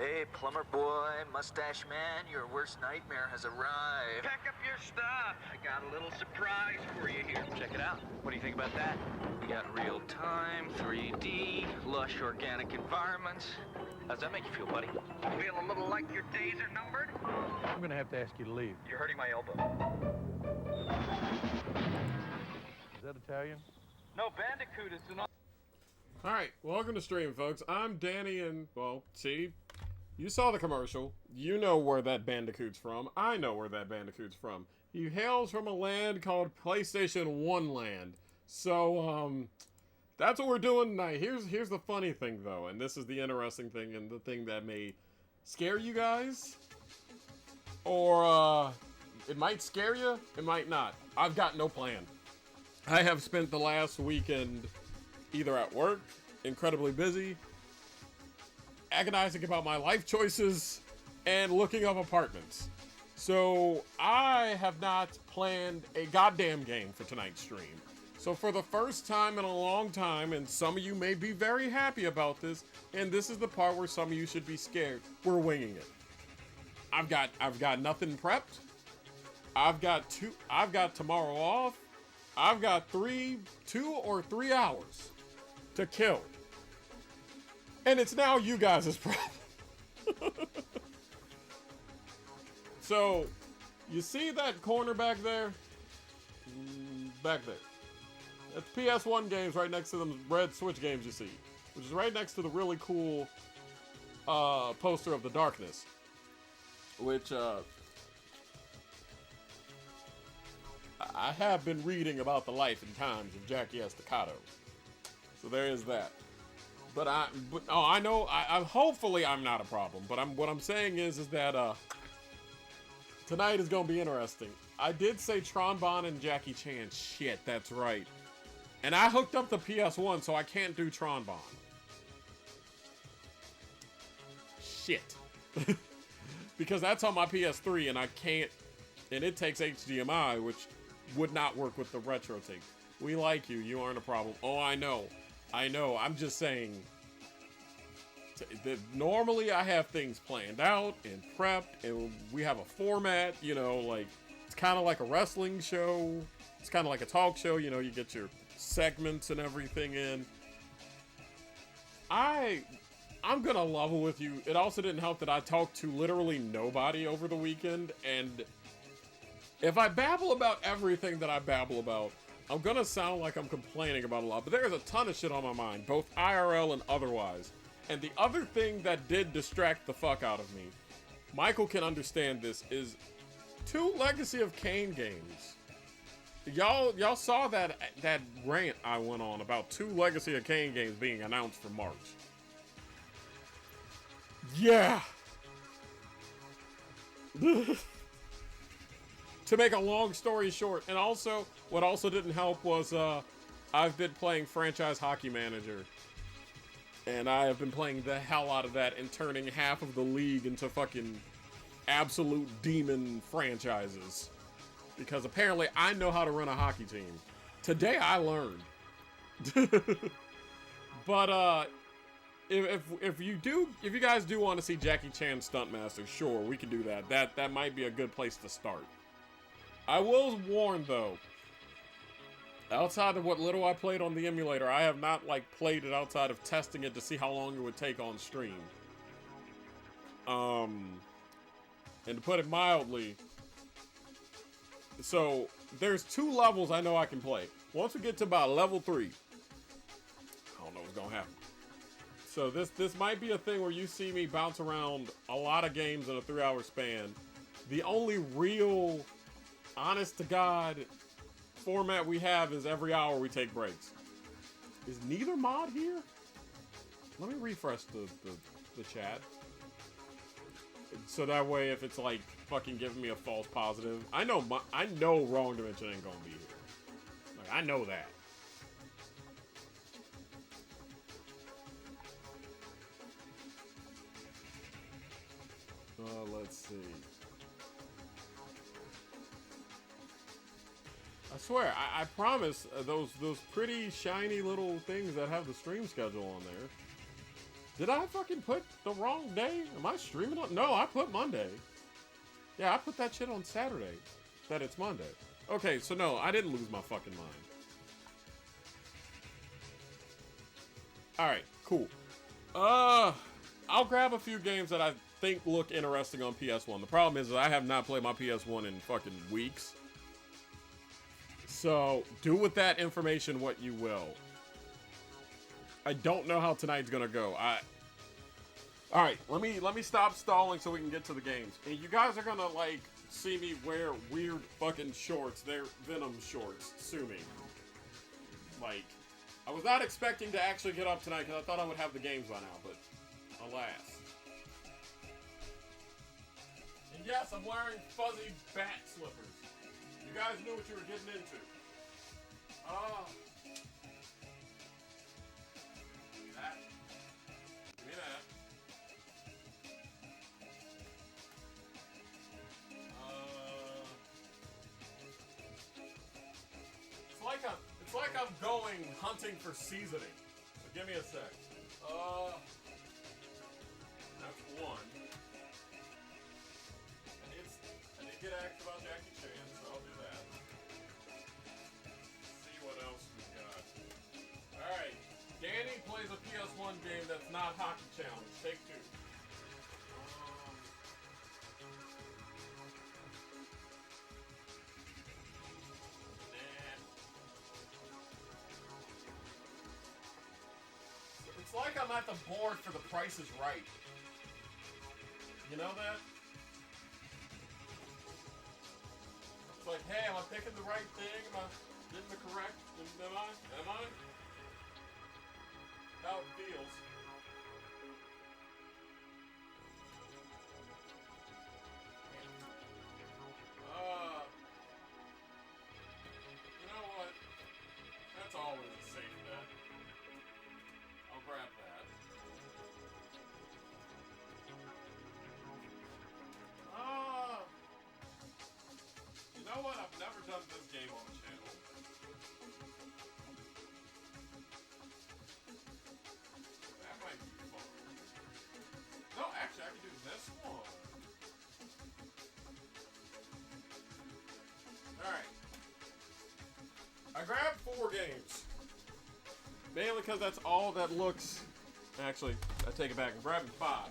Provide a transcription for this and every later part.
Hey, plumber boy, mustache man, your worst nightmare has arrived. Pack up your stuff. I got a little surprise for you here. Check it out. What do you think about that? We got real-time, 3D, lush organic environments. How's that make you feel, buddy? Feel a little like your days are numbered? I'm gonna have to ask you to leave. You're hurting my elbow. Is that Italian? No, Bandicoot, it's an... Alright, welcome to stream, folks. I'm Danny, and, well, see, you saw the commercial. You know where that Bandicoot's from. I know where that Bandicoot's from. He hails from a land called PlayStation 1 Land. So, that's what we're doing tonight. Here's the funny thing, though, and this is the interesting thing, and the thing that may scare you guys. Or, it might scare you, it might not. I've got no plan. I have spent the last weekend either at work, incredibly busy, agonizing about my life choices, and looking up apartments. So I have not planned a goddamn game for tonight's stream. So for the first time in a long time, and some of you may be very happy about this, and this is the part where some of you should be scared, we're winging it. I've got nothing prepped. I've got tomorrow off. I've got 2 or 3 hours to kill. And it's now you guys' problem. So, you see that corner back there? Back there. That's PS1 games right next to them red Switch games you see. Which is right next to the really cool poster of The Darkness. Which, I have been reading about the life and times of Jackie Estacado. So there is that. I know, hopefully I'm not a problem, but what I'm saying is that, tonight is gonna be interesting. I did say Tron and Jackie Chan. Shit, that's right. And I hooked up the PS1, so I can't do Tron. Shit. Because that's on my PS3, and I can't, and it takes HDMI, which would not work with the retro tape. We like you. You aren't a problem. Oh, I know. I'm just saying. Normally, I have things planned out and prepped, and we have a format. You know, like it's kind of like a wrestling show. It's kind of like a talk show. You know, you get your segments and everything in. I'm gonna level with you. It also didn't help that I talked to literally nobody over the weekend, and if I babble about everything that I babble about, I'm gonna sound like I'm complaining about a lot, but there's a ton of shit on my mind, both IRL and otherwise. And the other thing that did distract the fuck out of me, Michael can understand this, is 2 Legacy of Kain games. Y'all saw that rant I went on about 2 Legacy of Kain games being announced for March. Yeah! To make a long story short, and also, what also didn't help was, I've been playing Franchise Hockey Manager. And I have been playing the hell out of that and turning half of the league into fucking absolute demon franchises. Because apparently I know how to run a hockey team. Today I learned. But, if you guys do want to see Jackie Chan Stuntmaster, sure, we can do that. That might be a good place to start. I will warn, though, outside of what little I played on the emulator, I have not, played it outside of testing it to see how long it would take on stream. And to put it mildly, so, there's 2 levels I know I can play. Once we get to about level 3, I don't know what's gonna happen. So this might be a thing where you see me bounce around a lot of games in a 3-hour span. The only real, honest to God format we have is every hour we take breaks. Is neither mod here? Let me refresh the chat. So that way if it's fucking giving me a false positive. I know Wrong Dimension ain't gonna be here. I know that. Let's see. I swear, I promise those pretty shiny little things that have the stream schedule on there. Did I fucking put the wrong day? Am I streaming on? No, I put Monday. Yeah, I put that shit on Saturday. That it's Monday. Okay, so no, I didn't lose my fucking mind. Alright, cool. I'll grab a few games that I think look interesting on PS1. The problem is I have not played my PS1 in fucking weeks. So, do with that information what you will. I don't know how tonight's gonna go. Alright, let me stop stalling so we can get to the games. And you guys are gonna, like, see me wear weird fucking shorts. They're Venom shorts. Sue me. Like, I was not expecting to actually get up tonight because I thought I would have the games by now, but alas. And yes, I'm wearing fuzzy bat slippers. You guys knew what you were getting into. That. Give me that. It's like I'm going hunting for seasoning. So give me a sec. That's one. I did get asked about Jackie Chan, so I'll do that. See what else we got. Alright. Danny plays a PS1 game that's not Hockey Challenge. Take two. It's like I'm at the board for The Price is Right. You know that? It's like, hey, am I picking the right thing? Am I getting the correct? Am I? Am I? How it feels. You know what? That's always a safe bet. I'll grab that. You know what? I've never done this game on the channel. That might be fun. No, actually, I can do this one. Alright. I grabbed 4 games. Mainly because that's all that looks... Actually, I take it back. I'm grabbing 5.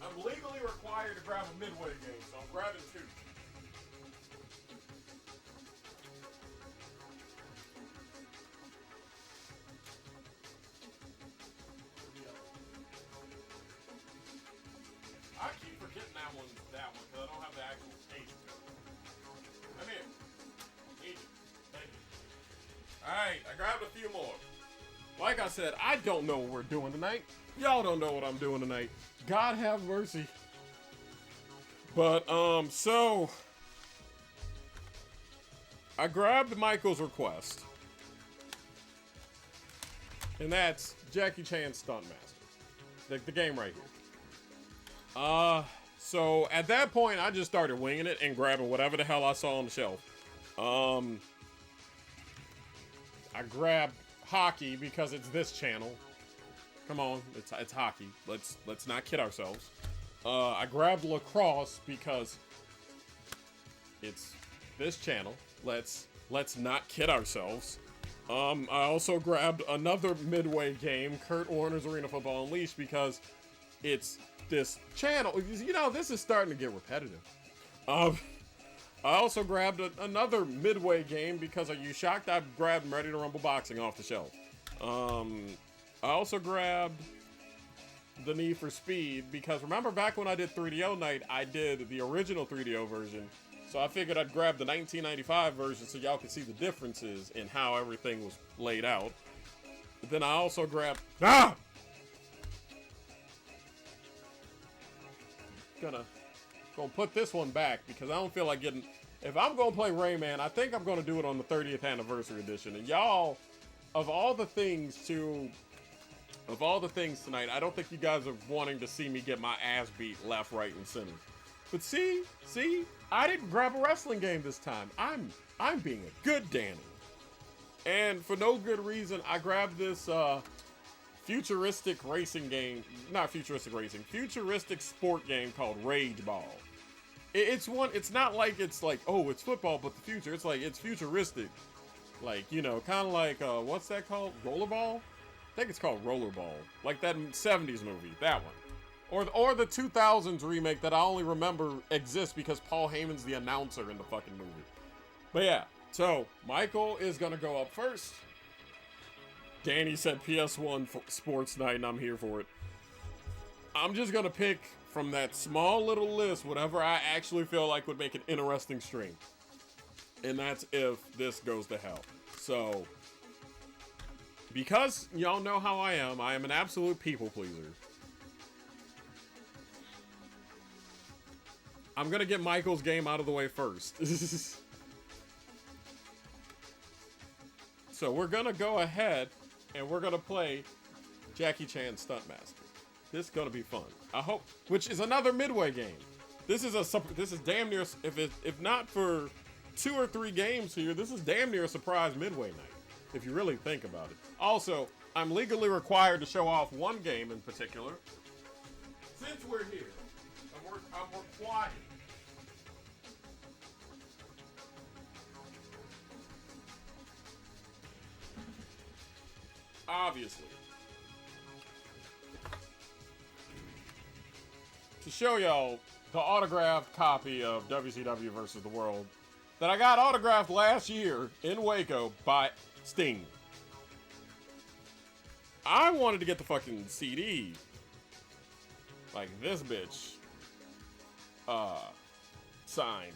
I'm legally required to grab a Midway game, so I'm grabbing 2. I keep forgetting that one, because I don't have the actual agent code. Come here. Agent. Thank you. Alright, I grabbed a few more. Like I said, I don't know what we're doing tonight. Y'all don't know what I'm doing tonight. God have mercy. But, so... I grabbed Michael's request. And that's Jackie Chan Stuntmaster. The game right here. So at that point, I just started winging it and grabbing whatever the hell I saw on the shelf. I grabbed hockey because it's this channel. Come on, it's hockey. Let's not kid ourselves. I grabbed lacrosse because it's this channel. Let's not kid ourselves. I also grabbed another Midway game, Kurt Warner's Arena Football Unleashed, because it's this channel. You know, this is starting to get repetitive. I also grabbed another Midway game because are you shocked I grabbed Ready to Rumble Boxing off the shelf. I also grabbed the Need for Speed because remember back when I did 3DO night, I did the original 3DO version. So I figured I'd grab the 1995 version so y'all could see the differences in how everything was laid out. But then I also grabbed... Gonna put this one back because I don't feel like getting... If I'm gonna play Rayman, I think I'm gonna do it on the 30th anniversary edition. And y'all, of all the things tonight, I don't think you guys are wanting to see me get my ass beat left, right, and center. But see, I didn't grab a wrestling game this time. I'm being a good Danny. And for no good reason, I grabbed this futuristic racing game, not futuristic racing, futuristic sport game called Rage Ball. It's not like it's like, oh, it's football, but the future. It's like, it's futuristic. Like, you know, kind of like, what's that called? Rollerball? I think it's called Rollerball. Like that 70s movie, that one. Or the 2000s remake that I only remember exists because Paul Heyman's the announcer in the fucking movie. But yeah, so Michael is gonna go up first. Danny said PS1 Sports Night, and I'm here for it. I'm just gonna pick from that small little list whatever I actually feel like would make an interesting stream. And that's if this goes to hell. So, because y'all know how I am an absolute people pleaser. I'm gonna get Michael's game out of the way first. So we're gonna go ahead and we're gonna play Jackie Chan Stuntmaster. This is gonna be fun. I hope, which is another Midway game. This is damn near, if not for 2 or 3 games here, this is damn near a surprise Midway night, if you really think about it. Also, I'm legally required to show off one game in particular. Since we're here, I'm required. Obviously. To show y'all the autographed copy of WCW vs. the World that I got autographed last year in Waco by Sting. I wanted to get the fucking CD. Like this bitch. Signed.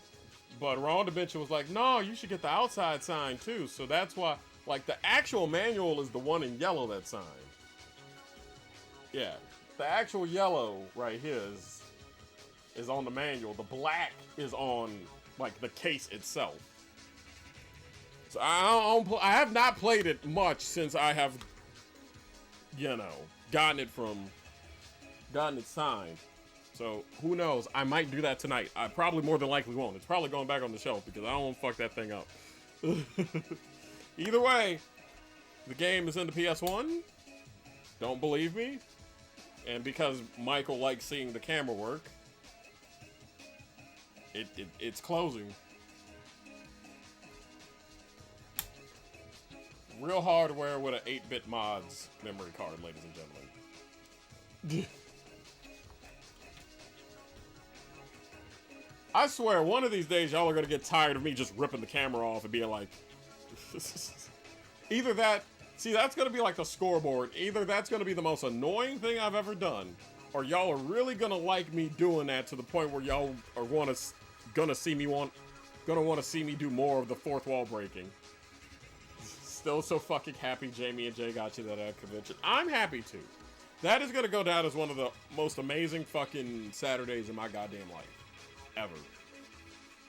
But Ron DaVinci was like, no, you should get the outside sign too. So that's why, like, the actual manual is the one in yellow that's signed. Yeah. The actual yellow right here is on the manual. The black is on, like, the case itself. So I have not played it much since I have, you know, gotten it signed. So who knows? I might do that tonight. I probably more than likely won't. It's probably going back on the shelf because I don't want to fuck that thing up. Either way, the game is in the PS1. Don't believe me? And because Michael likes seeing the camera work, it's closing. Real hardware with an 8-bit mods memory card, ladies and gentlemen. I swear, one of these days y'all are gonna get tired of me just ripping the camera off and being like, either that, see, that's gonna be like the scoreboard. Either that's gonna be the most annoying thing I've ever done, or y'all are really gonna like me doing that to the point where y'all are gonna want to see me do more of the fourth wall breaking. Still so fucking happy Jamie and Jay got you that at convention. I'm happy too. That is gonna go down as one of the most amazing fucking Saturdays in my goddamn life. Ever.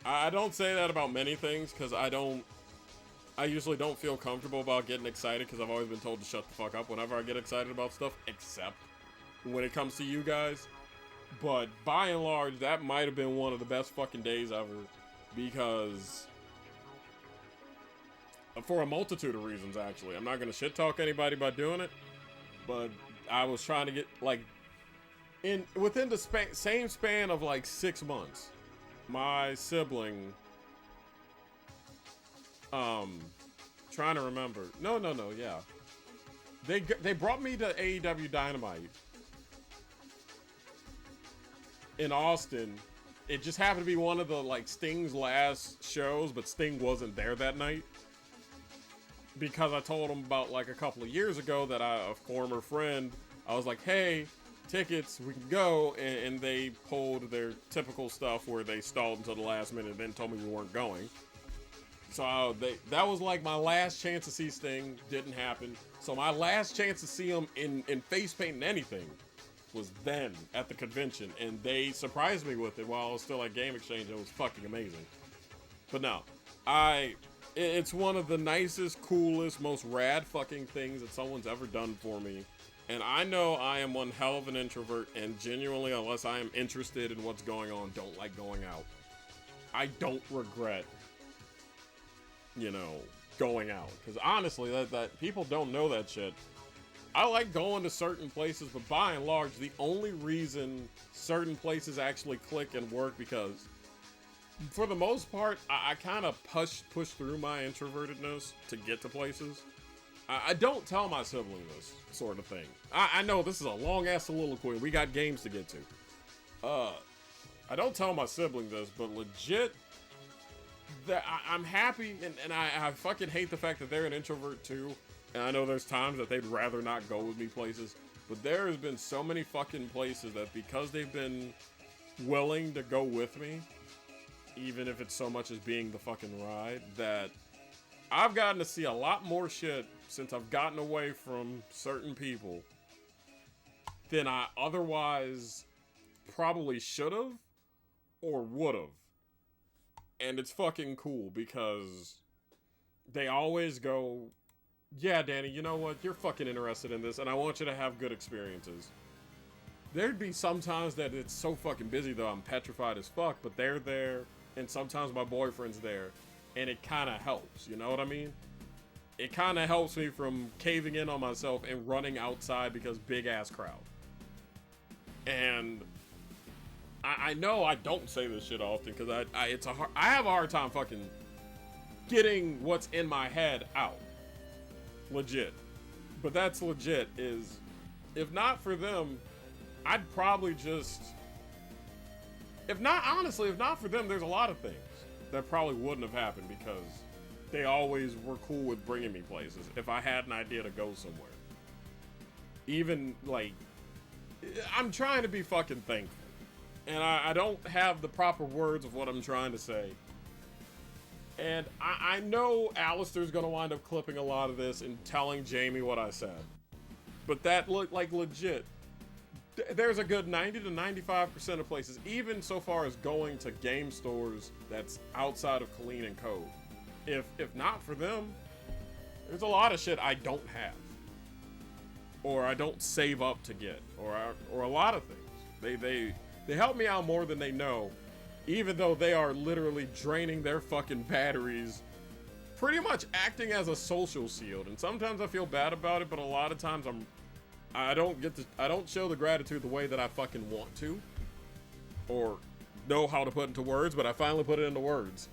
I don't say that about many things because I usually don't feel comfortable about getting excited because I've always been told to shut the fuck up whenever I get excited about stuff, except when it comes to you guys. But by and large, that might have been one of the best fucking days ever because for a multitude of reasons, actually. I'm not going to shit talk anybody by doing it, but I was trying to get, like, within the same span of like 6 months, my sibling, trying to remember. No, yeah. They brought me to AEW Dynamite in Austin. It just happened to be one of the, like, Sting's last shows, but Sting wasn't there that night. Because I told him about, like, a couple of years ago that a former friend, I was like, hey, tickets, we can go, and they pulled their typical stuff where they stalled until the last minute and then told me we weren't going. So that was like my last chance to see Sting. Didn't happen. So my last chance to see him in face paint and anything was then at the convention, and they surprised me with it while I was still at Game Exchange. It was fucking amazing. But no, it's one of the nicest, coolest, most rad fucking things that someone's ever done for me. And I know I am one hell of an introvert, and genuinely, unless I am interested in what's going on, don't like going out. I don't regret, you know, going out. Because honestly, that people don't know that shit. I like going to certain places, but by and large, the only reason certain places actually click and work because, for the most part, I kind of push through my introvertedness to get to places. I don't tell my sibling this sort of thing. I know this is a long-ass soliloquy. We got games to get to. I don't tell my sibling this, but legit, that I'm happy, and I fucking hate the fact that they're an introvert too. And I know there's times that they'd rather not go with me places, but there has been so many fucking places that because they've been willing to go with me, even if it's so much as being the fucking ride, that I've gotten to see a lot more shit since I've gotten away from certain people than I otherwise probably should have or would have. And it's fucking cool because they always go, yeah, Danny, you know what? You're fucking interested in this, and I want you to have good experiences. There'd be some times that it's so fucking busy, though, I'm petrified as fuck, but they're there, and sometimes my boyfriend's there, and it kind of helps, you know what I mean? It kind of helps me from caving in on myself and running outside because big-ass crowd. And I know I don't say this shit often because I have a hard time fucking getting what's in my head out. Legit. But that's legit is, if not for them, I'd probably just, if not for them, there's a lot of things that probably wouldn't have happened because they always were cool with bringing me places if I had an idea to go somewhere. Even, like, I'm trying to be fucking thankful. And I don't have the proper words of what I'm trying to say. And I know Alistair's gonna wind up clipping a lot of this and telling Jamie what I said. But that looked like legit. There's a good 90 to 95% of places, even so far as going to game stores that's outside of Colleen and Cove. If not for them, there's a lot of shit I don't have. Or I don't save up to get. Or a lot of things. They help me out more than they know, even though they are literally draining their fucking batteries, pretty much acting as a social shield. And sometimes I feel bad about it, but a lot of times I don't show the gratitude the way that I fucking want to, or know how to put into words, but I finally put it into words.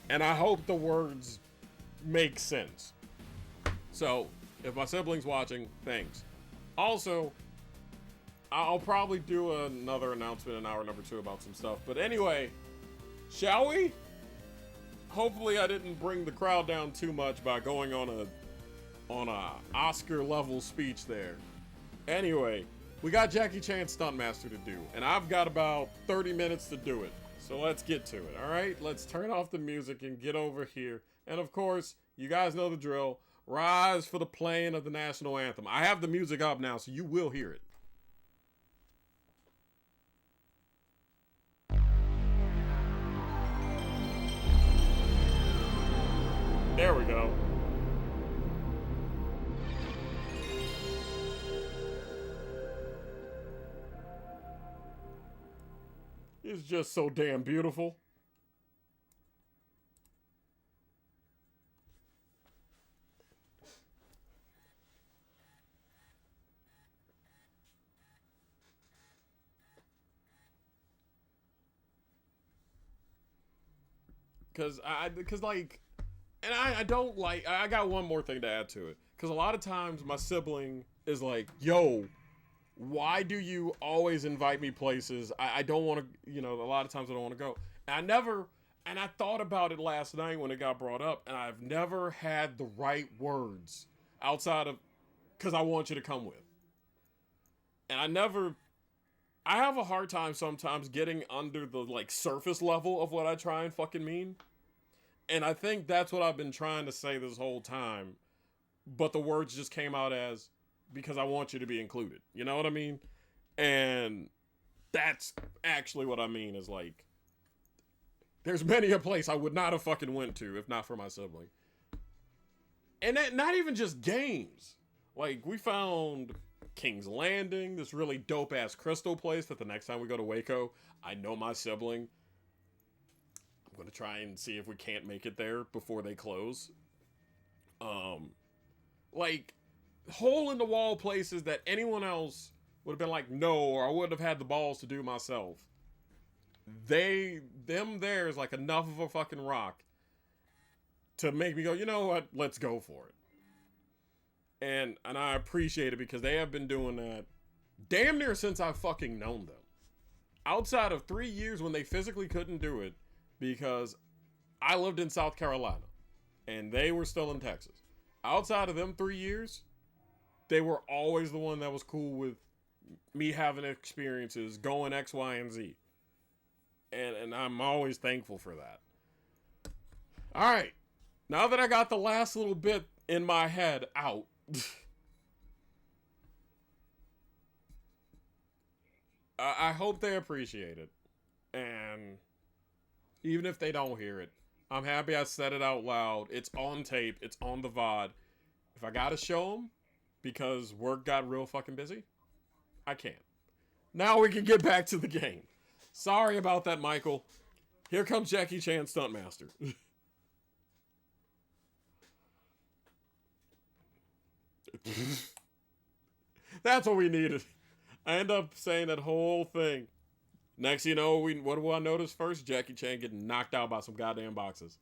And I hope the words make sense. So, if my sibling's watching, thanks. Also, I'll probably do another announcement in hour number 2 about some stuff. But anyway, shall we? Hopefully I didn't bring the crowd down too much by going on a Oscar level speech there. Anyway, we got Jackie Chan Stuntmaster to do, and I've got about 30 minutes to do it. So let's get to it, alright? Let's turn off the music and get over here. And of course, you guys know the drill. Rise for the playing of the national anthem. I have the music up now, so you will hear it. There we go. It's just so damn beautiful. Because like, and I don't like, I got one more thing to add to it. Because a lot of times my sibling is like, yo, why do you always invite me places? I don't want to, you know, a lot of times I don't want to go. And I thought about it last night when it got brought up, and I've never had the right words outside of, because I want you to come with. And I have a hard time sometimes getting under the, like, surface level of what I try and fucking mean. And I think that's what I've been trying to say this whole time. But the words just came out as, because I want you to be included. You know what I mean? And that's actually what I mean is, like, there's many a place I would not have fucking went to if not for my sibling. And that, not even just games. Like, we found King's Landing, this really dope-ass crystal place that the next time we go to Waco, I know my sibling. I'm going to try and see if we can't make it there before they close. Like, hole in the wall places that anyone else would have been like, no, or I wouldn't have had the balls to do myself. There is like enough of a fucking rock to make me go, you know what, let's go for it. And I appreciate it because they have been doing that damn near since I've fucking known them. Outside of 3 years when they physically couldn't do it because I lived in South Carolina and they were still in Texas. Outside of them 3 years, they were always the one that was cool with me having experiences, going X, Y, and Z. And I'm always thankful for that. All right. Now that I got the last little bit in my head out, I hope they appreciate it. And even if they don't hear it, I'm happy I said it out loud. It's on tape. It's on the VOD. If I gotta show them because work got real fucking busy, I can't. Now we can get back to the game. Sorry about that, Michael. Here comes Jackie Chan Stuntmaster. That's what we needed. I end up saying that whole thing. Next, you know, what do I notice first? Jackie Chan getting knocked out by some goddamn boxes.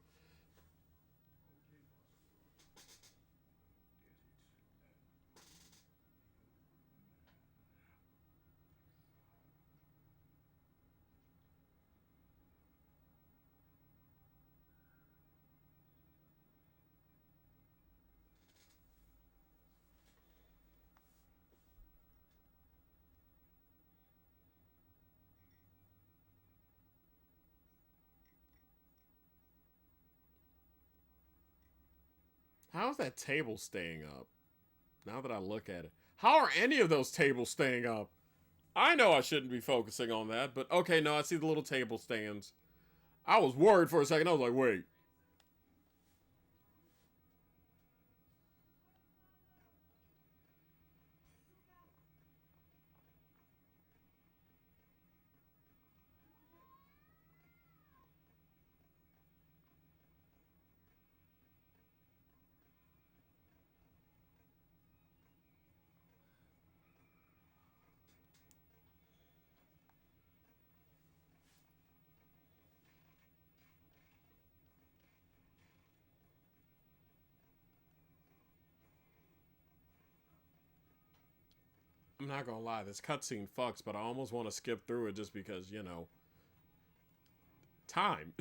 How is that table staying up? Now that I look at it. How are any of those tables staying up? I know I shouldn't be focusing on that, but okay, no, I see the little table stands. I was worried for a second. I was like, wait. I'm not gonna lie, this cutscene fucks, but I almost want to skip through it just because, you know, time.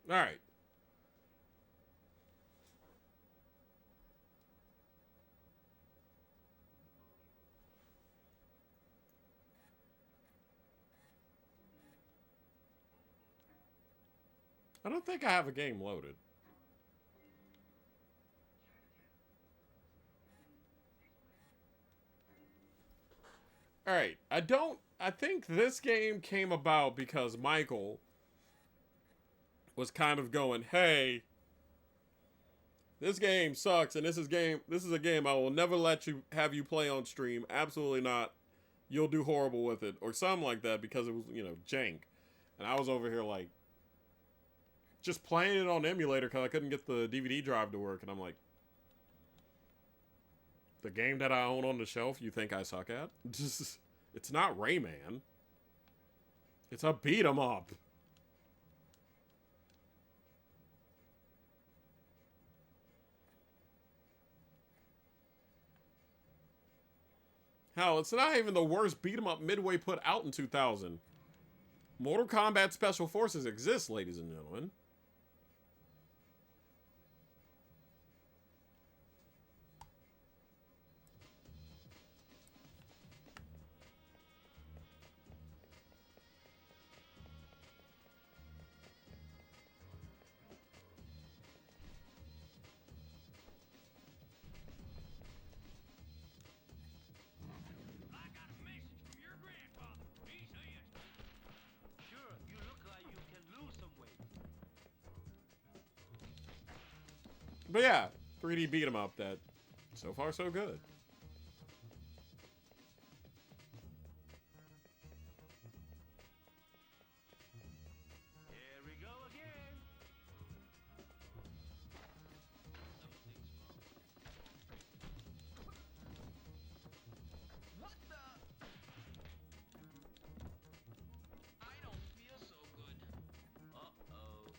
All right. I don't think I have a game loaded. All right. I think this game came about because Michael was kind of going, "Hey, this game sucks and this is a game I will never let you have you play on stream. Absolutely not. You'll do horrible with it," or something like that because it was, you know, jank. And I was over here like just playing it on emulator because I couldn't get the DVD drive to work, and I'm like, the game that I own on the shelf you think I suck at? It's not Rayman. It's a beat 'em up. Hell, it's not even the worst beat 'em up Midway put out in 2000. Mortal Kombat Special Forces exists, ladies and gentlemen. I got a message from your grandfather. He says. Sure, you look like you can lose some weight. But yeah, 3D beat 'em up that so far so good. Here we go again. What the? I don't feel so good. Uh-oh.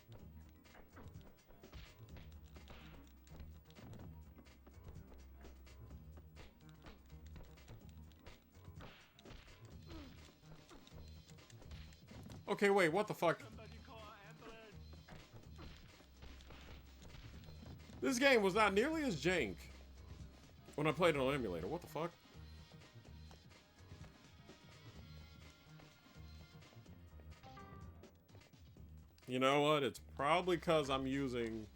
Okay, wait, what the fuck? Somebody call ambulance. This game was not nearly as jank when I played it on emulator. What the fuck? You know what? It's probably because I'm using...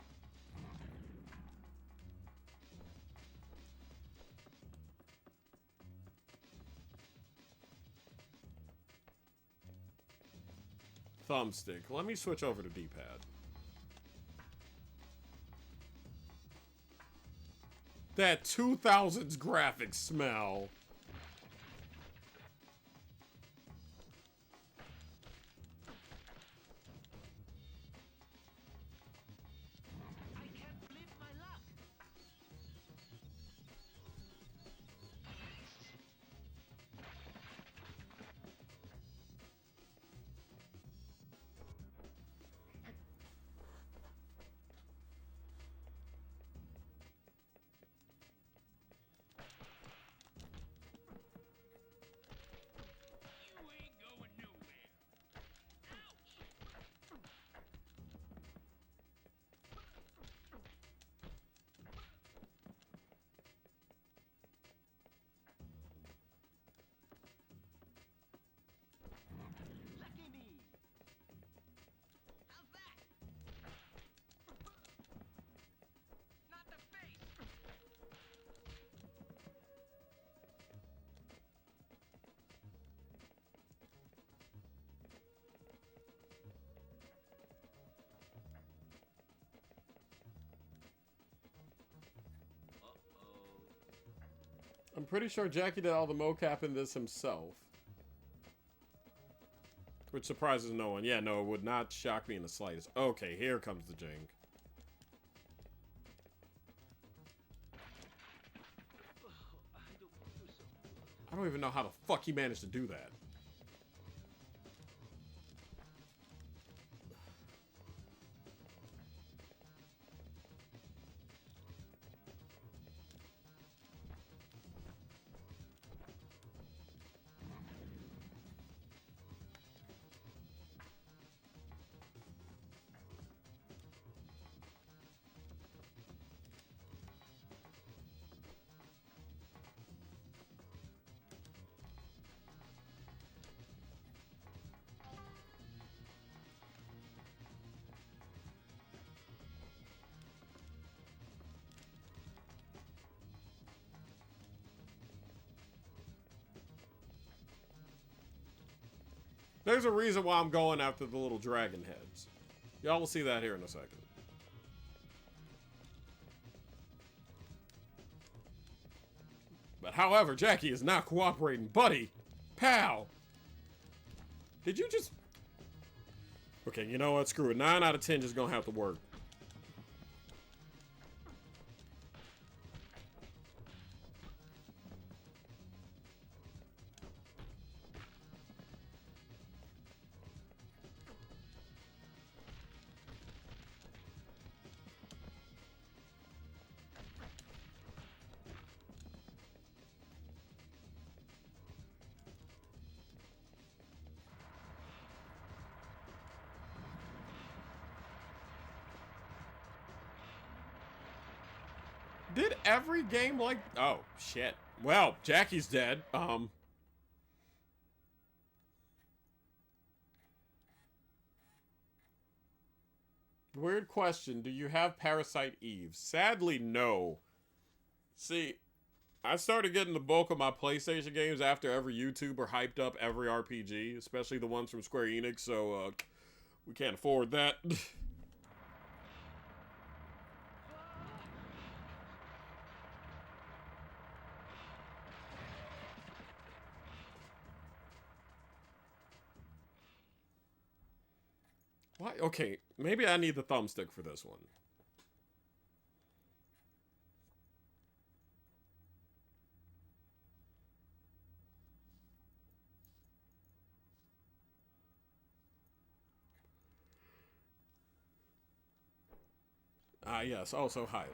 thumbstick. Let me switch over to D-pad. That 2000s graphics smell. I can't believe my luck. You ain't going nowhere. Ouch! Lucky me. How's that? Not the face. I'm pretty sure Jackie did all the mocap in this himself. Which surprises no one. Yeah, no, it would not shock me in the slightest. Okay, here comes the jank. I don't feel so good. I don't even know how the fuck he managed to do that. There's a reason why I'm going after the little dragon heads. Y'all will see that here in a second. But however, Jackie is not cooperating. Buddy! Pal! Did you just... Okay, you know what? Screw it. 9 out of 10 just gonna have to work. Did every game like... Oh, shit. Well, Jackie's dead. Weird question. Do you have Parasite Eve? Sadly, no. See, I started getting the bulk of my PlayStation games after every YouTuber hyped up every RPG, especially the ones from Square Enix, so, we can't afford that. Why? Okay, maybe I need the thumbstick for this one. Ah, yes, also Hyler.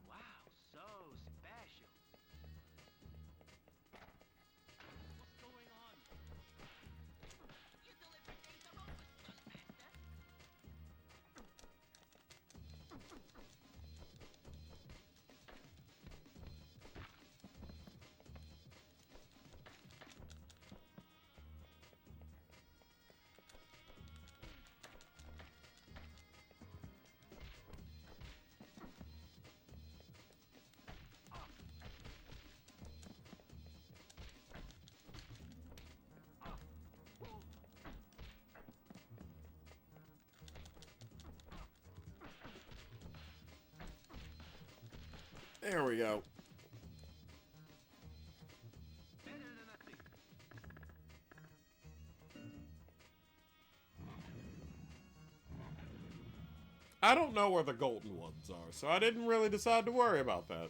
Wow, so special. What's going on? You delivered data Opus to us, Master. There we go. Better than nothing. I don't know where the golden ones are, so I didn't really decide to worry about that.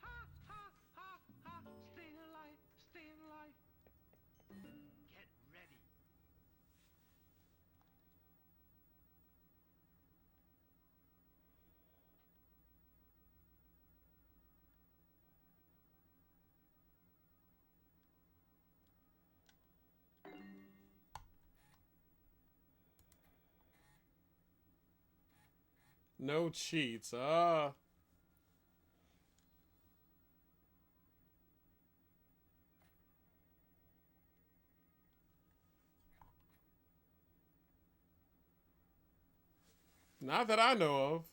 Ha, ha, ha, ha. Staying alive, staying alive. Get ready. No cheats. Not that I know of.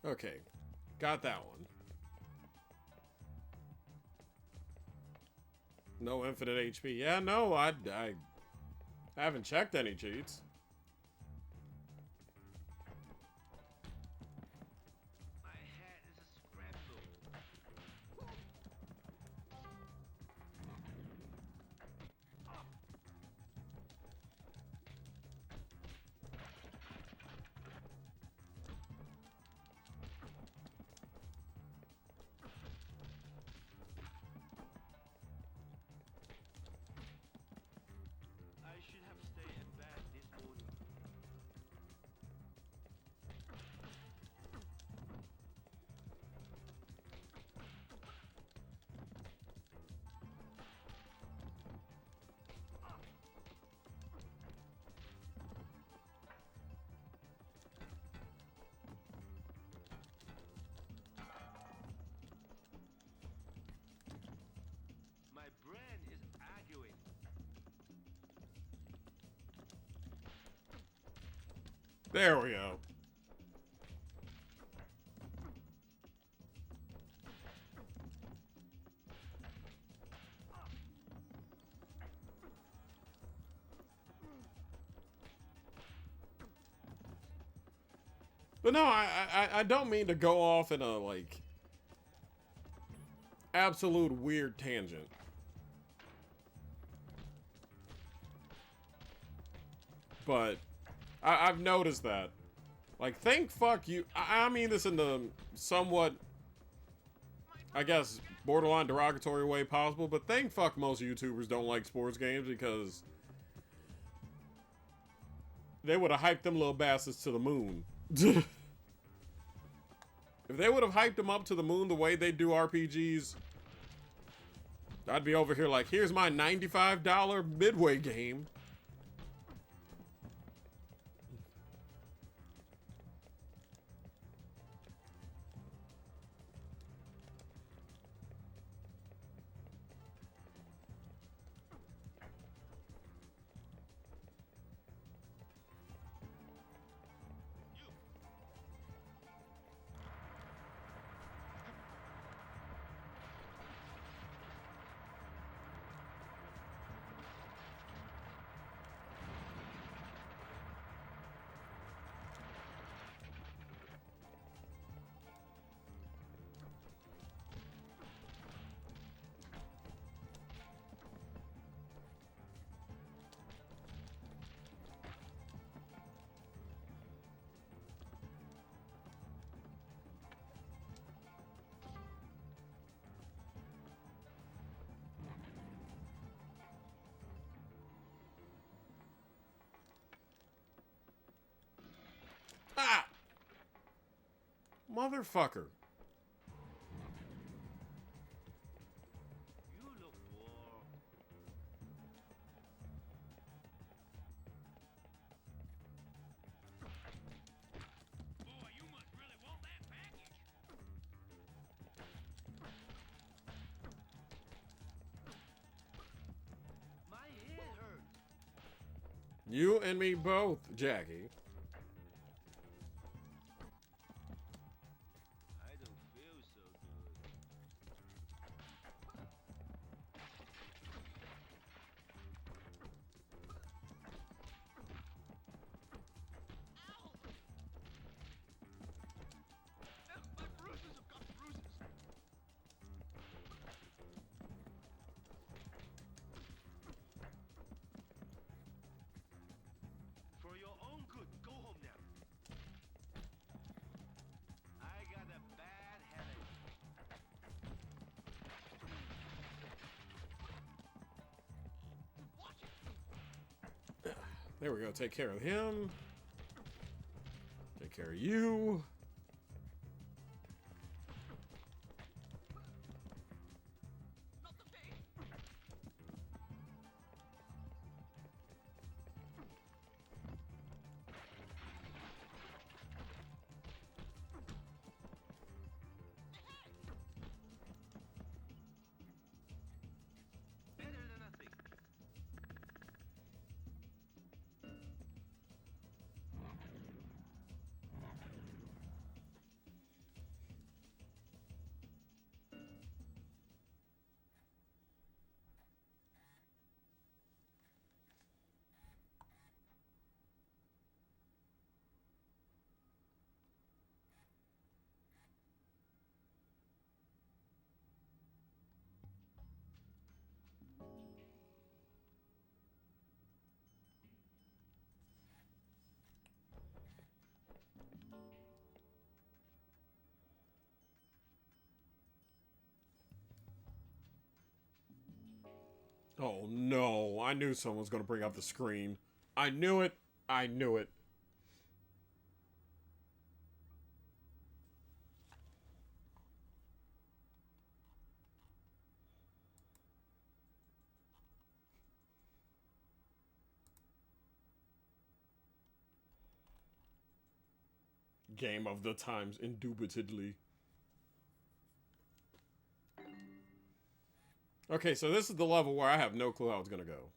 Okay, got that one. No infinite HP. Yeah, no, I haven't checked any cheats. My head is a scramble. I should have stayed in bed this whole There we go. But no, I don't mean to go off in a, like, absolute weird tangent. But I've noticed that. Like, thank fuck you. I mean this in the somewhat, I guess, borderline derogatory way possible, but thank fuck most YouTubers don't like sports games, because they would have hyped them little bastards to the moon. If they would have hyped them up to the moon the way they do RPGs, I'd be over here like, here's my $95 Midway game. Ah! Motherfucker. You look warm. Boy, you must really want that package. My head hurts. You and me both, Jackie. I don't feel so good. My bruises have got bruises. For your own good, go home now. I got a bad headache. There we go. Take care of him. Take care of you. Better than nothing. Oh no, I knew someone was going to bring up the screen. I knew it. I knew it. Game of the times, indubitably. Okay, so this is the level where I have no clue how it's gonna go.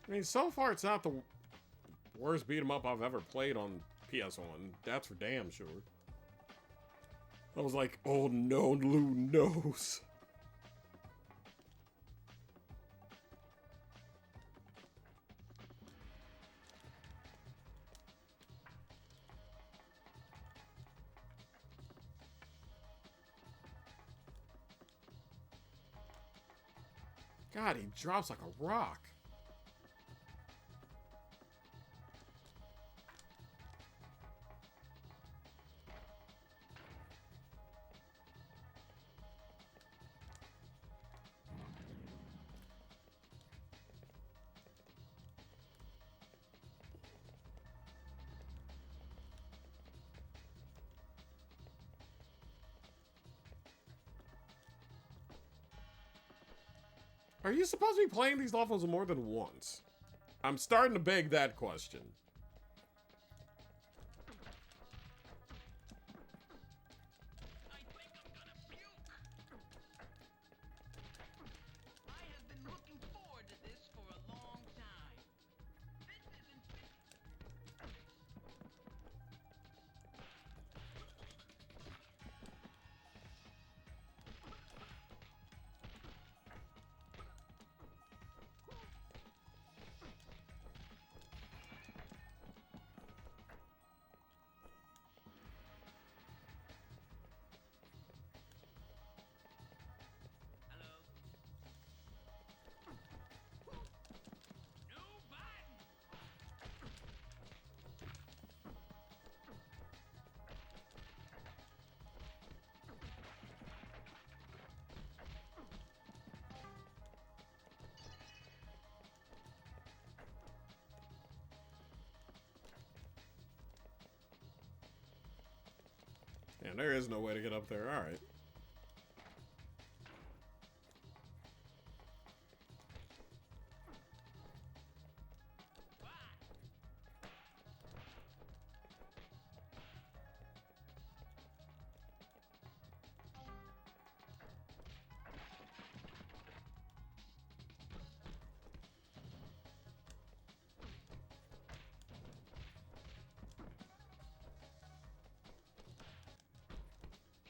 I mean, so far it's not the worst beat 'em up I've ever played on PS1. That's for damn sure. I was like, oh no, Lou knows. God, he drops like a rock. Are you supposed to be playing these levels more than once? I'm starting to beg that question. I think I'm gonna puke. I have been looking forward to this for a long time. This isn't Hello? No button! And there is no way to get up there. All right.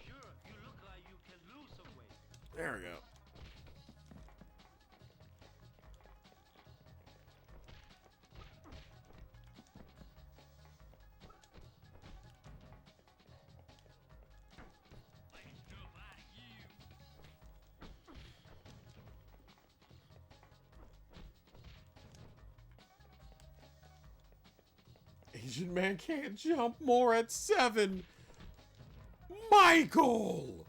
Sure, you look like you can lose some weight. There we go. Let's jump out of you. Asian man can't jump more at 7. Michael!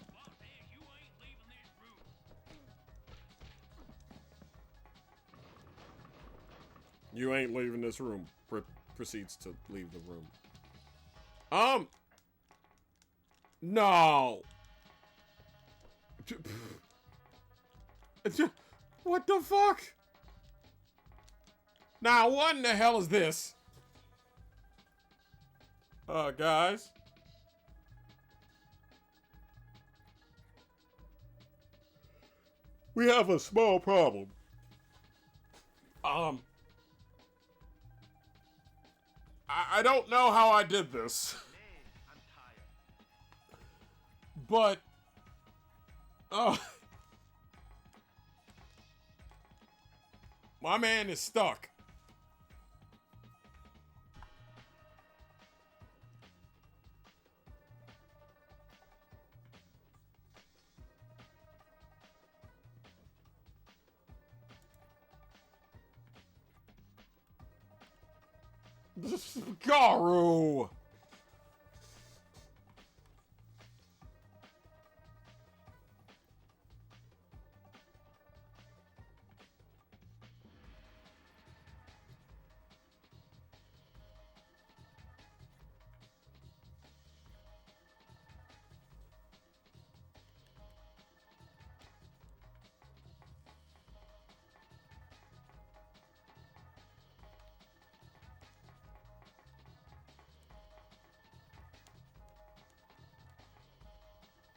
Boss says you ain't leaving this room. You ain't leaving this room. Proceeds to leave the room. No. What the fuck? Now, what in the hell is this? Guys. We have a small problem. I don't know how I did this, Man, I'm tired. but, my man is stuck. Garu!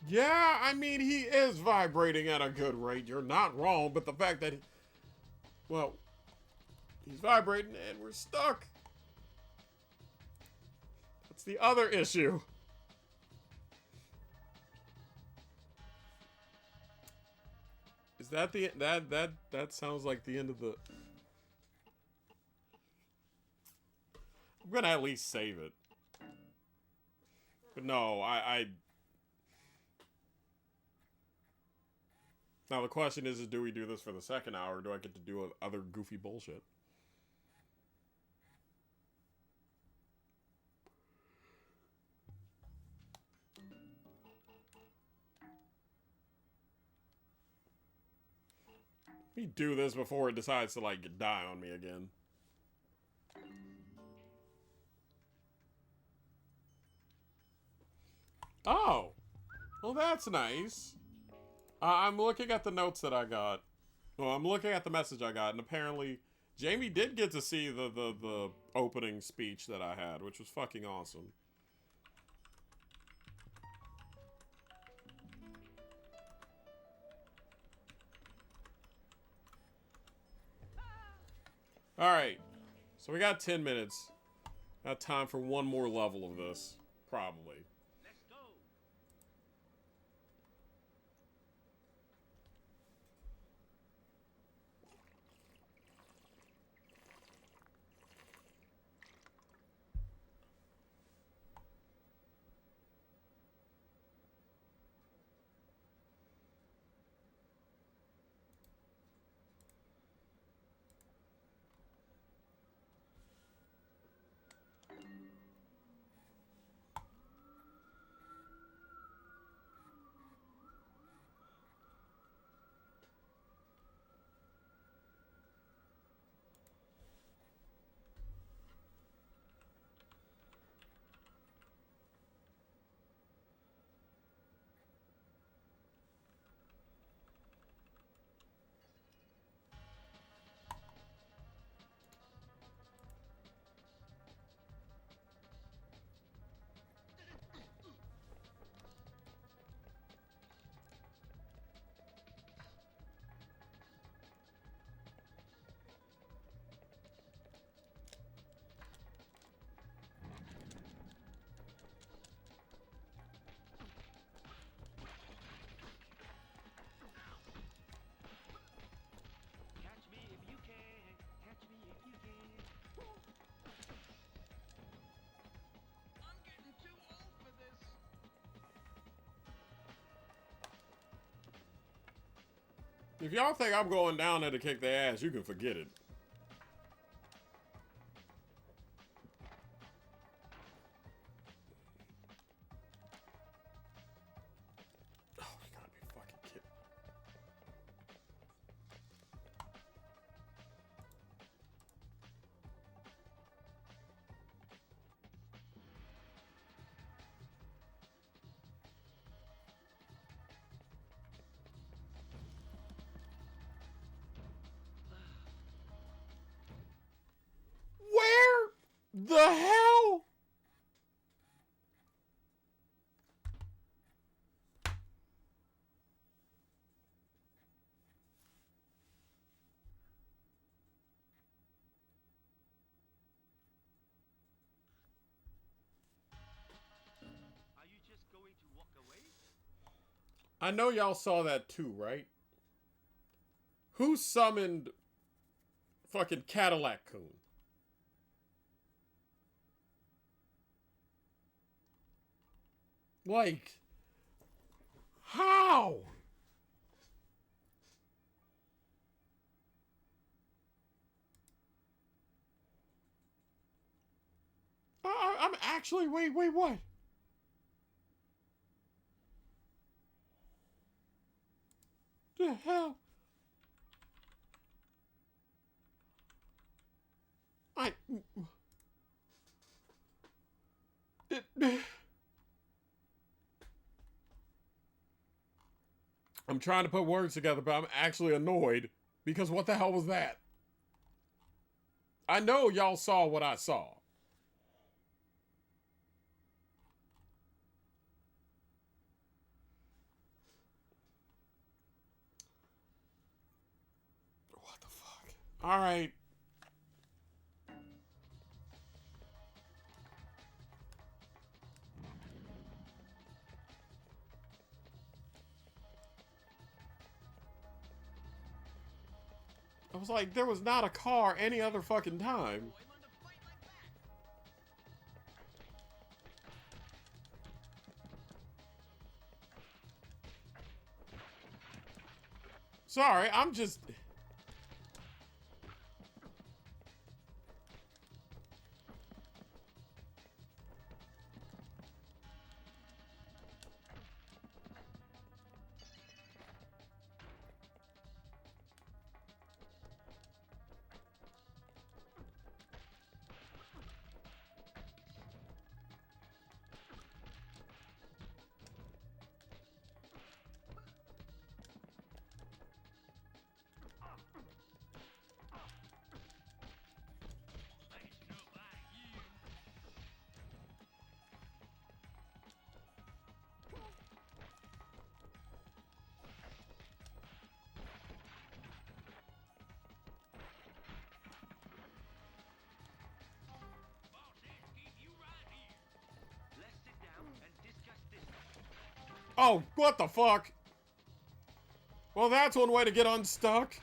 Yeah, I mean, he is vibrating at a good rate. You're not wrong, but the fact that Well, he's vibrating and we're stuck. That's the other issue. Is that the that sounds like the end of the... I'm gonna at least save it. But no, I now the question is do we do this for the second hour or do I get to do other goofy bullshit? Let me do this before it decides to, like, die on me again. Oh! Well, that's nice. I'm looking at the notes that I got. Well, I'm looking at the message I got, and apparently Jamie did get to see the opening speech that I had, which was fucking awesome. Alright, so we got 10 minutes. Got time for one more level of this, probably. Let's go. Catch me if you can. Catch me if you can. I'm getting too old for this. If y'all think I'm going down there to kick their ass, you can forget it. Oh, you gotta be fucking kidding. Where the hell? Are you just going to walk away? I know y'all saw that too, right? Who summoned fucking Cadillac Coon? Like, how? I'm actually, wait, what? The hell? I'm trying to put words together, but I'm actually annoyed because what the hell was that? I know y'all saw what I saw. What the fuck? All right. I was like, there was not a car any other fucking time. Sorry, I'm just... Oh, what the fuck? Well, that's one way to get unstuck.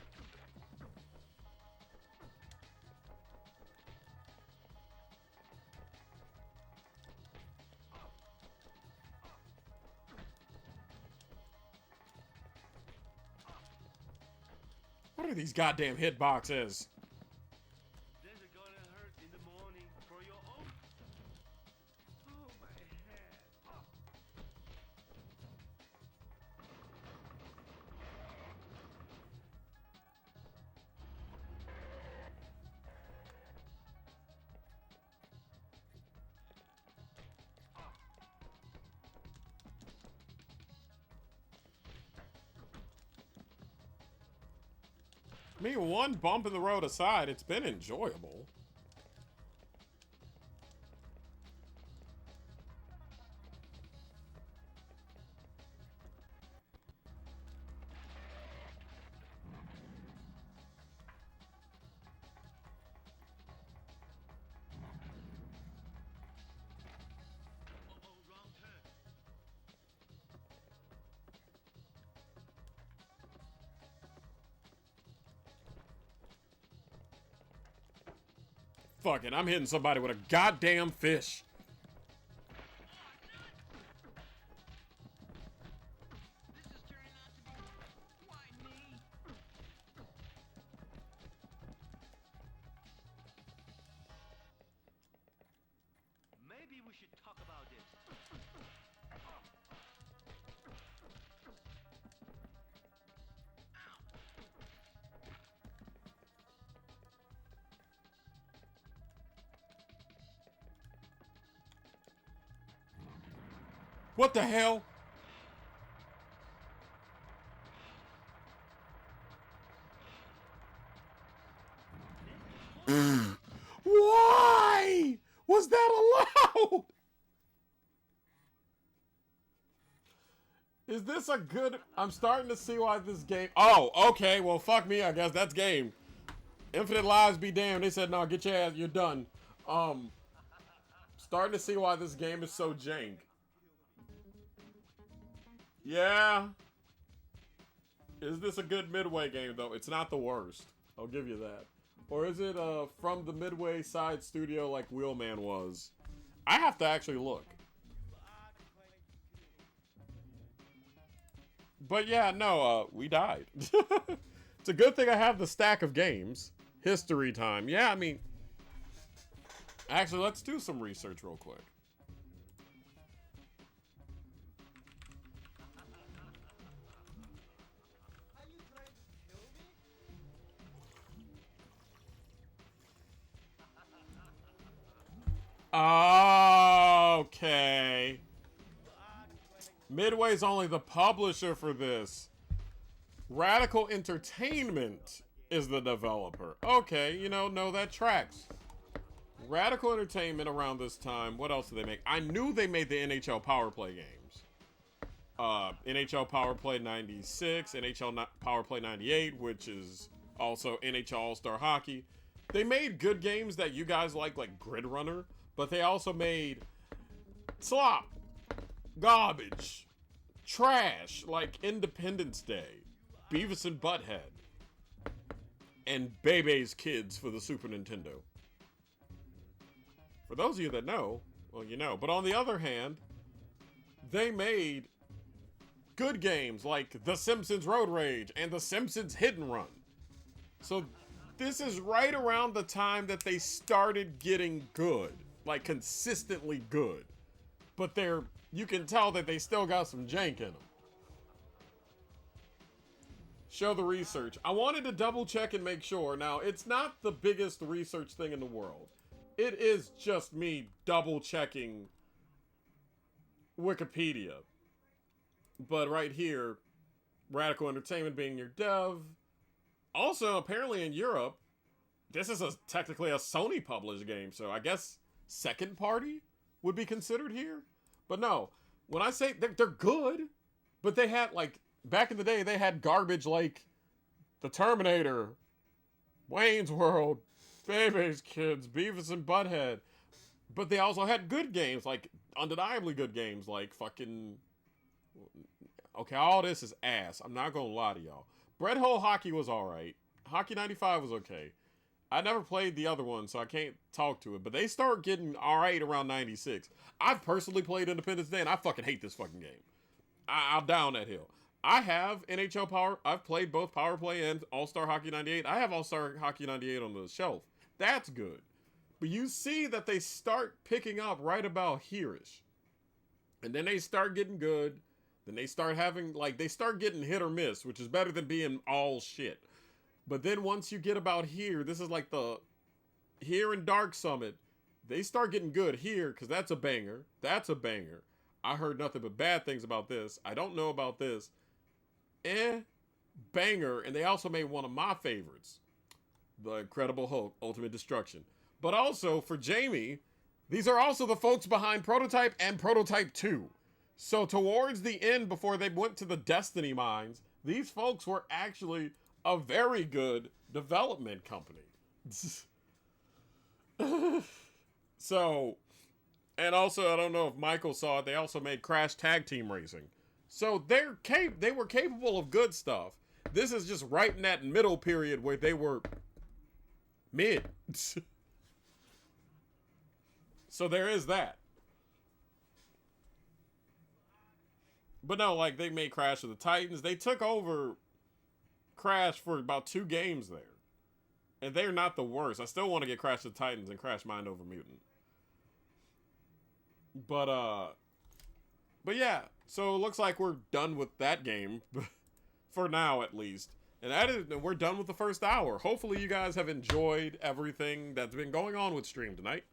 What are these goddamn hitboxes? This is gonna hurt in the morning for your own. Oh, my head. I mean, one bump in the road aside, it's been enjoyable. Wrong turn. Fuck it, I'm hitting somebody with a goddamn fish. This is turning out to be... Why me? Maybe we should talk about this. What the hell? Why was that allowed? Is this a good... I'm starting to see why this game... Oh, okay. Well, fuck me. I guess that's game. Infinite lives be damned. They said, no, get your ass. You're done. Starting to see why this game is so jank. Yeah. Is this a good Midway game, though? It's not the worst. I'll give you that. Or is it from the Midway side studio like Wheelman was? I have to actually look. But yeah, no, we died. It's a good thing I have the stack of games. History time. Yeah, I mean... Actually, let's do some research real quick. Okay. Midway's only the publisher for this. Radical Entertainment is the developer. Okay, you know, no, that tracks. Radical Entertainment around this time. What else did they make? I knew they made the NHL Power Play games. NHL Power Play 96, NHL Power Play 98, which is Also, NHL All-Star Hockey. They made good games that you guys like Grid Runner, but they also made slop, garbage, trash, like Independence Day, Beavis and Butthead, and Bebe's Kids for the Super Nintendo. For those of you that know, well, you know. But on the other hand, they made good games like The Simpsons Road Rage and The Simpsons Hit and Run. So this is right around the time that they started getting good, like consistently good. But you can tell that they still got some jank in them. Show the research. I wanted to double check and make sure. Now, it's not the biggest research thing in the world. It is just me double checking Wikipedia. But right here, Radical Entertainment being your dev. Also, apparently in Europe, this is technically a Sony published game, so I guess second party would be considered here. But no, when I say they're good, but they had, like, back in the day, they had garbage like The Terminator, Wayne's World, Bebe's Kids, Beavis and Butthead. But they also had good games, like undeniably good games, like fucking... Okay, all this is ass. I'm not gonna lie to y'all. Bread Hole Hockey was alright. Hockey 95 was okay. I never played the other one, so I can't talk to it. But they start getting alright around 96. I've personally played Independence Day, and I fucking hate this fucking game. I'm down that hill. I have NHL Power. I've played both Power Play and All-Star Hockey 98. I have All-Star Hockey 98 on the shelf. That's good. But you see that they start picking up right about here-ish. And then they start getting good. Then they start having, like, they start getting hit or miss, which is better than being all shit. But then once you get about here, this is like the, here in Dark Summit, they start getting good here, because that's a banger. That's a banger. I heard nothing but bad things about this. I don't know about this. Banger. And they also made one of my favorites, The Incredible Hulk, Ultimate Destruction. But also, for Jamie, these are also the folks behind Prototype and Prototype 2. So towards the end, before they went to the Destiny mines, these folks were actually a very good development company. So, and also, I don't know if Michael saw it, they also made Crash Tag Team Racing. So they were capable of good stuff. This is just right in that middle period where they were mid. So there is that. But no, like, they made Crash of the Titans. They took over Crash for about 2 games there. And they're not the worst. I still want to get Crash of the Titans and Crash Mind Over Mutant. But yeah. So it looks like we're done with that game. For now, at least. And we're done with the first hour. Hopefully you guys have enjoyed everything that's been going on with stream tonight.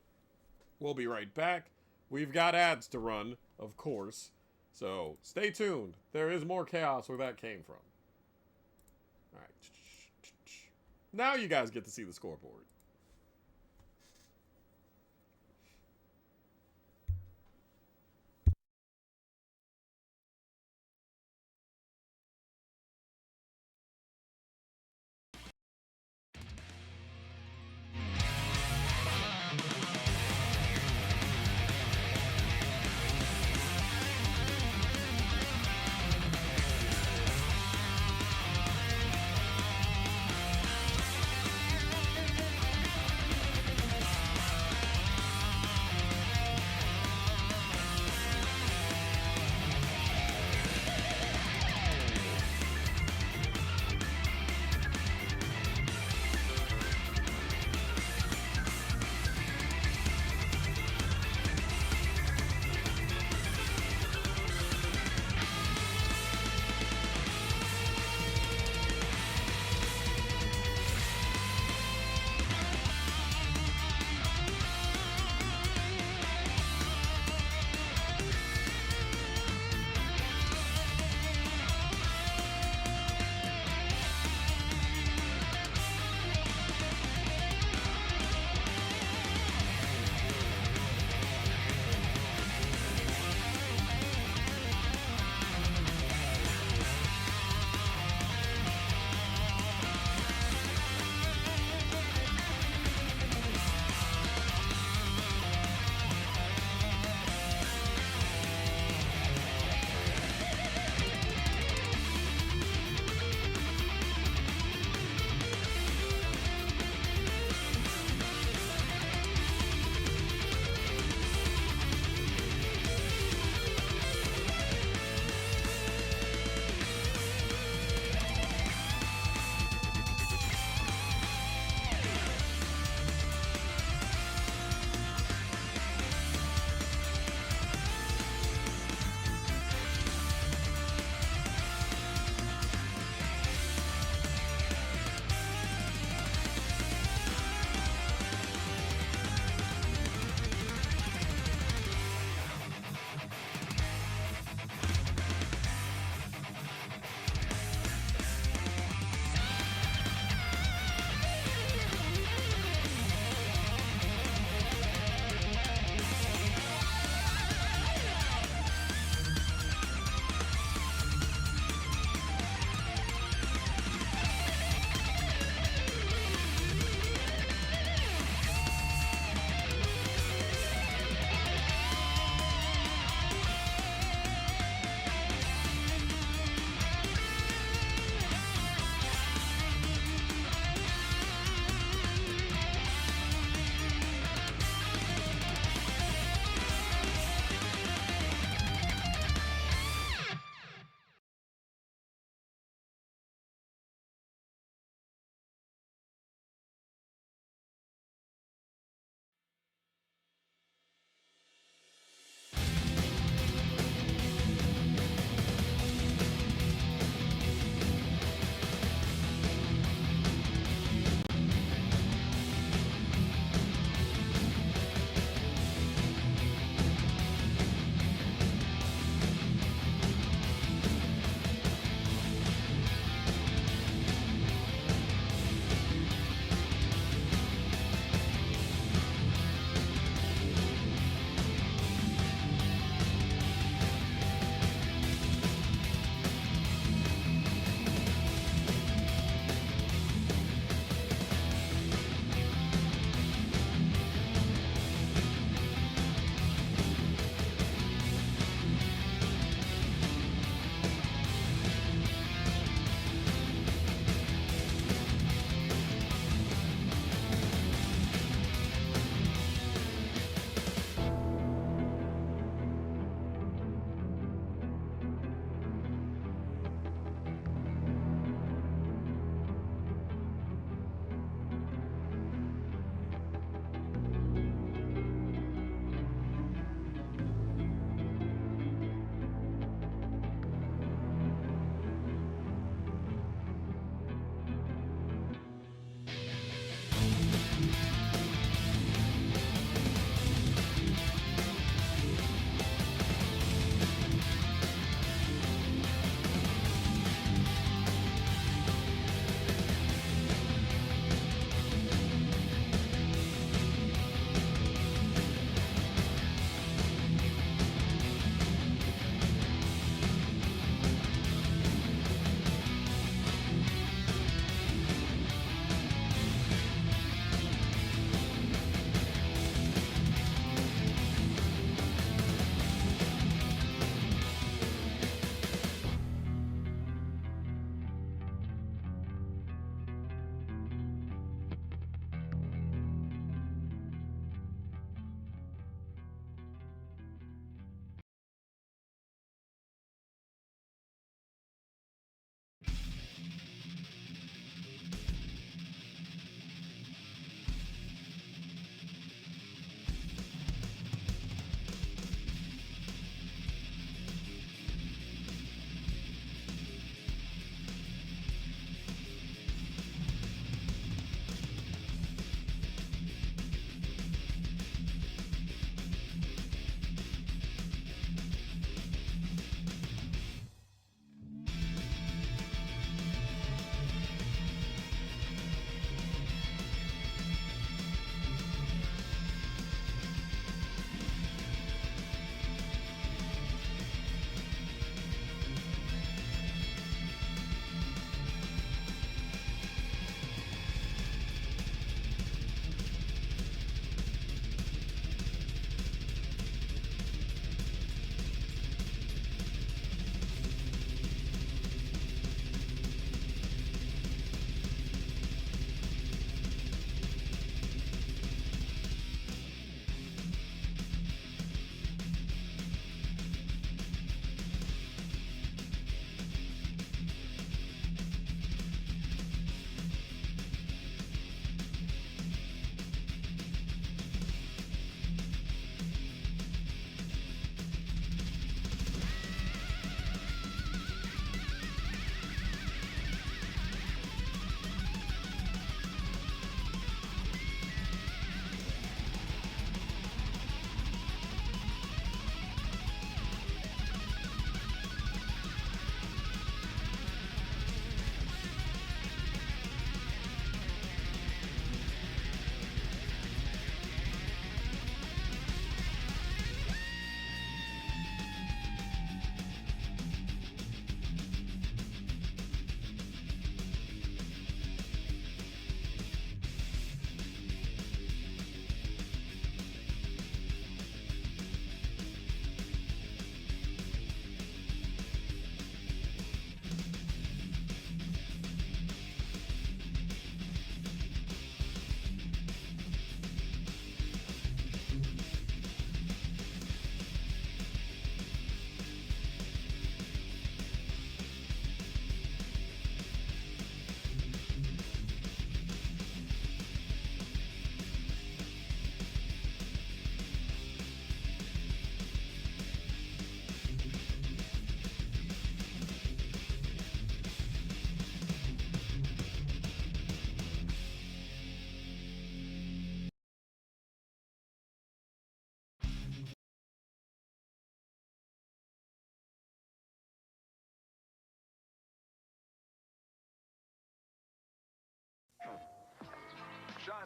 We'll be right back. We've got ads to run, of course. So stay tuned. There is more chaos where that came from. All right. Now you guys get to see the scoreboard.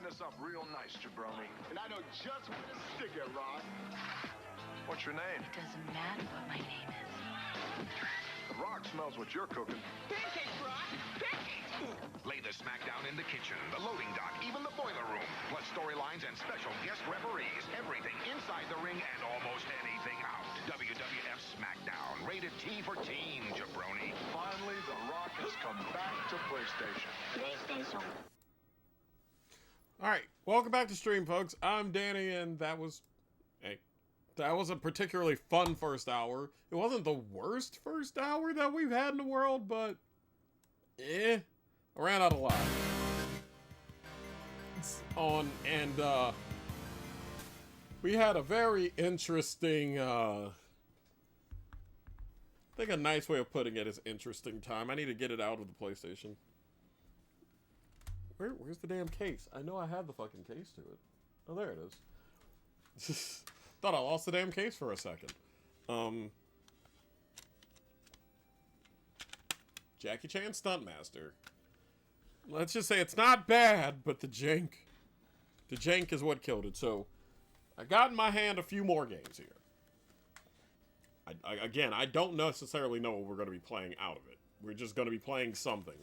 find us something real nice, jabroni. And I know just where to stick it, Ron. What's your name? It doesn't matter what my name is. The Rock smells what you're cooking. Pancakes, Brock! Pancakes! Lay the smackdown in the kitchen, the loading dock, even the boiler room. Plus storylines and special guest referees. Everything inside the ring and almost anything out. WWF SmackDown. Rated T for teen, jabroni. Finally, The Rock has come back to PlayStation. PlayStation. All right, welcome back to stream, folks. I'm Danny, and that was a particularly fun first hour. It wasn't the worst first hour that we've had in the world, but I ran out of lives we had a very interesting. I think a nice way of putting it is interesting time. I need to get it out of the PlayStation. Where's the damn case? I know I had the fucking case to it. Oh, there it is. Thought I lost the damn case for a second. Jackie Chan Stuntmaster. Let's just say it's not bad, but the jank is what killed it. So, I got in my hand a few more games here. Again, I don't necessarily know what we're going to be playing out of it. We're just going to be playing something.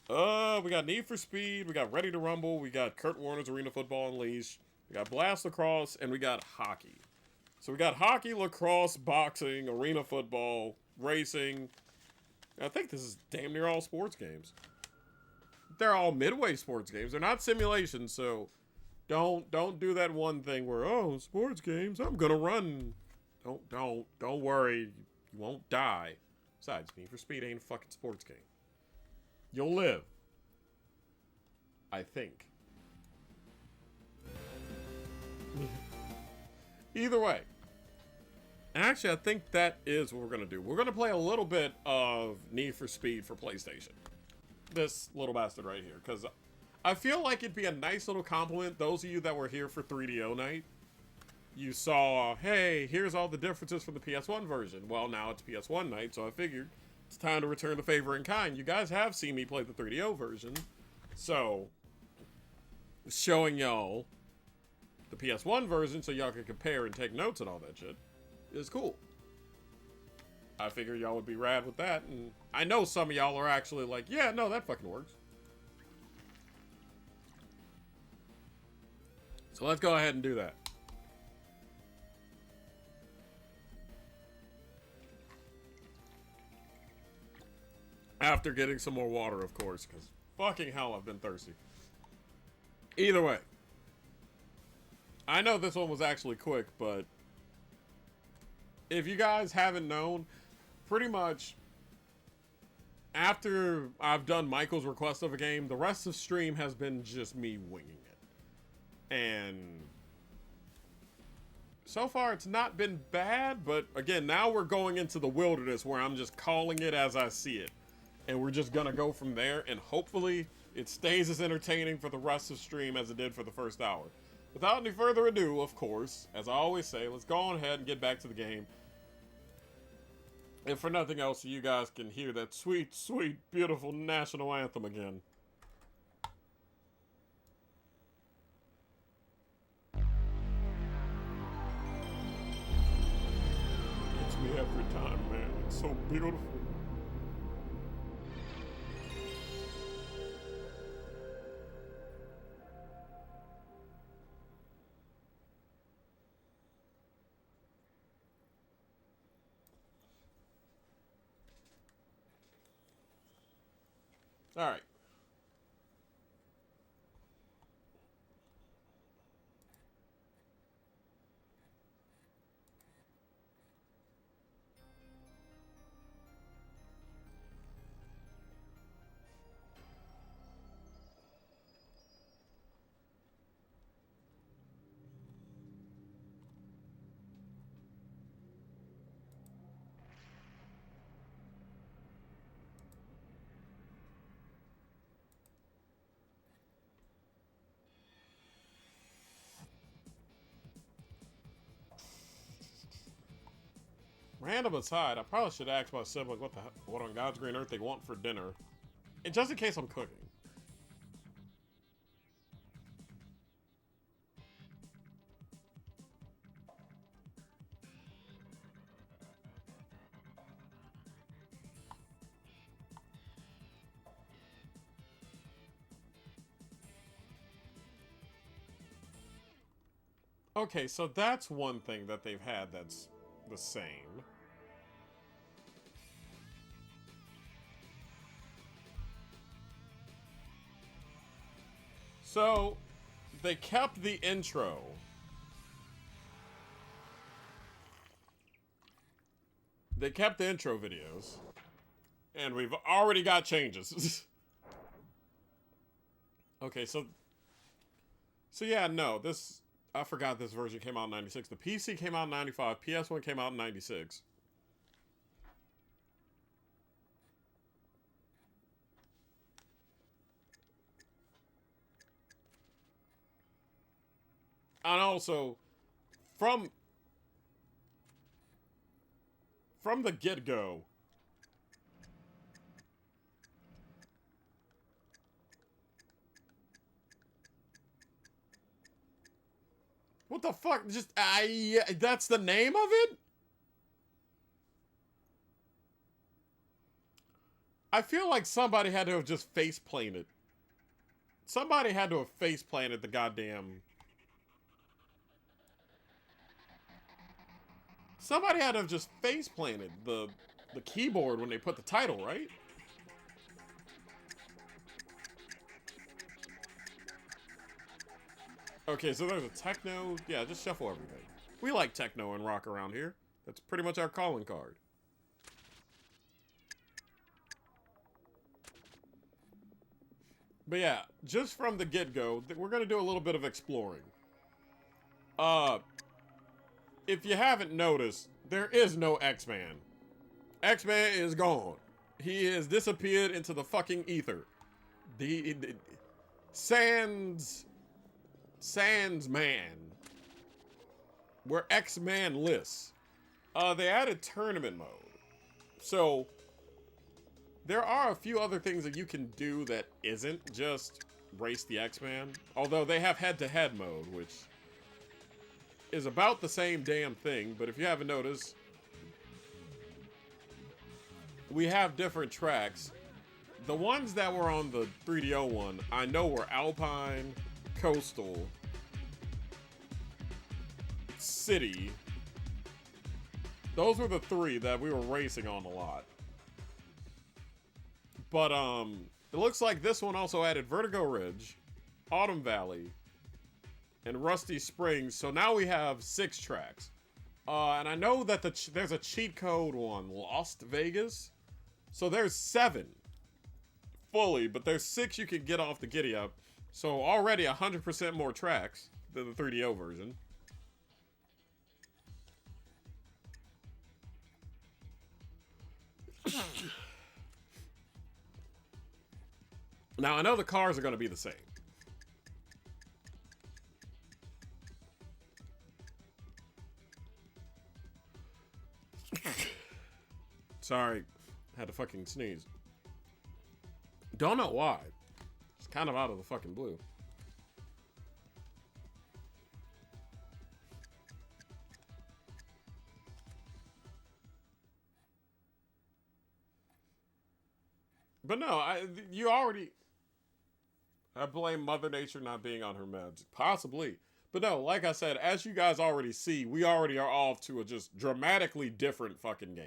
We got Need for Speed, we got Ready to Rumble, we got Kurt Warner's Arena Football Unleashed, we got Blast Lacrosse, and we got hockey. So we got hockey, lacrosse, boxing, arena football, racing. I think this is damn near all sports games. They're all midway sports games. They're not simulations, so don't do that one thing where, oh, sports games, I'm gonna run. Don't worry, you won't die. Besides, Need for Speed ain't a fucking sports game. You'll live. I think. Either way. Actually, I think that is what we're going to do. We're going to play a little bit of Need for Speed for PlayStation. This little bastard right here. Because I feel like it'd be a nice little compliment. Those of you that were here for 3DO night, you saw, hey, here's all the differences from the PS1 version. Well, now it's PS1 night, so I figured it's time to return the favor in kind. You guys have seen me play the 3DO version, so showing y'all the PS1 version so y'all can compare and take notes and all that shit is cool. I figured y'all would be rad with that, and I know some of y'all are actually like, yeah, no, that fucking works. So let's go ahead and do that. After getting some more water, of course, because fucking hell, I've been thirsty. Either way. I know this one was actually quick, but if you guys haven't known, pretty much after I've done Michael's request of a game, the rest of stream has been just me winging it. And so far, it's not been bad, but again, now we're going into the wilderness where I'm just calling it as I see it. And we're just gonna go from there, and hopefully it stays as entertaining for the rest of stream as it did for the first hour. Without any further ado, of course, as I always say, let's go on ahead and get back to the game. And for nothing else, so you guys can hear that sweet, sweet, beautiful national anthem again. Gets me every time, man. It's so beautiful. All right. Random aside, I probably should ask my sibling what on God's green earth they want for dinner. And just in case I'm cooking. Okay, so that's one thing that they've had that's the same. So, they kept the intro. They kept the intro videos. And we've already got changes. Okay, so yeah, no, this, I forgot this version came out in 96. The PC came out in 95, PS1 came out in 96. And also, from the get-go, what the fuck? Just, that's the name of it? I feel like somebody had to have just face-planted. Somebody had to have face-planted the goddamn... Somebody had to have just face-planted the keyboard when they put the title, right? Okay, so there's a techno. Yeah, just shuffle everything. We like techno and rock around here. That's pretty much our calling card. But yeah, just from the get-go, we're going to do a little bit of exploring. If you haven't noticed, there is no X-Man. X-Man is gone. He has disappeared into the fucking ether. The Sans Man. We're X-Man-less. They added tournament mode. So, there are a few other things that you can do that isn't just race the X-Man. Although they have head-to-head mode, which is about the same damn thing. But if you haven't noticed, we have different tracks. The ones that were on the 3DO one, I know were Alpine, Coastal, City. Those were the three that we were racing on a lot. But, it looks like this one also added Vertigo Ridge, Autumn Valley, and Rusty Springs. So now we have 6 tracks. And I know that there's a cheat code on Lost Vegas. So there's 7 fully, but there's 6 you can get off the Giddy Up. So already 100% more tracks than the 3DO version. Now, I know the cars are going to be the same. Sorry, had to fucking sneeze. Don't know why. It's kind of out of the fucking blue. But no, you already... I blame Mother Nature not being on her meds. Possibly. But no, like I said, as you guys already see, we already are off to a just dramatically different fucking game.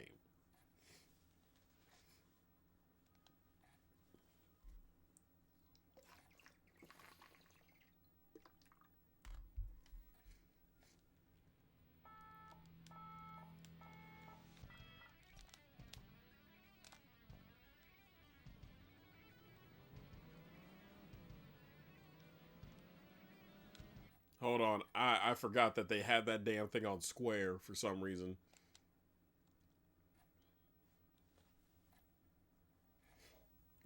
Hold on, I forgot that they had that damn thing on Square for some reason.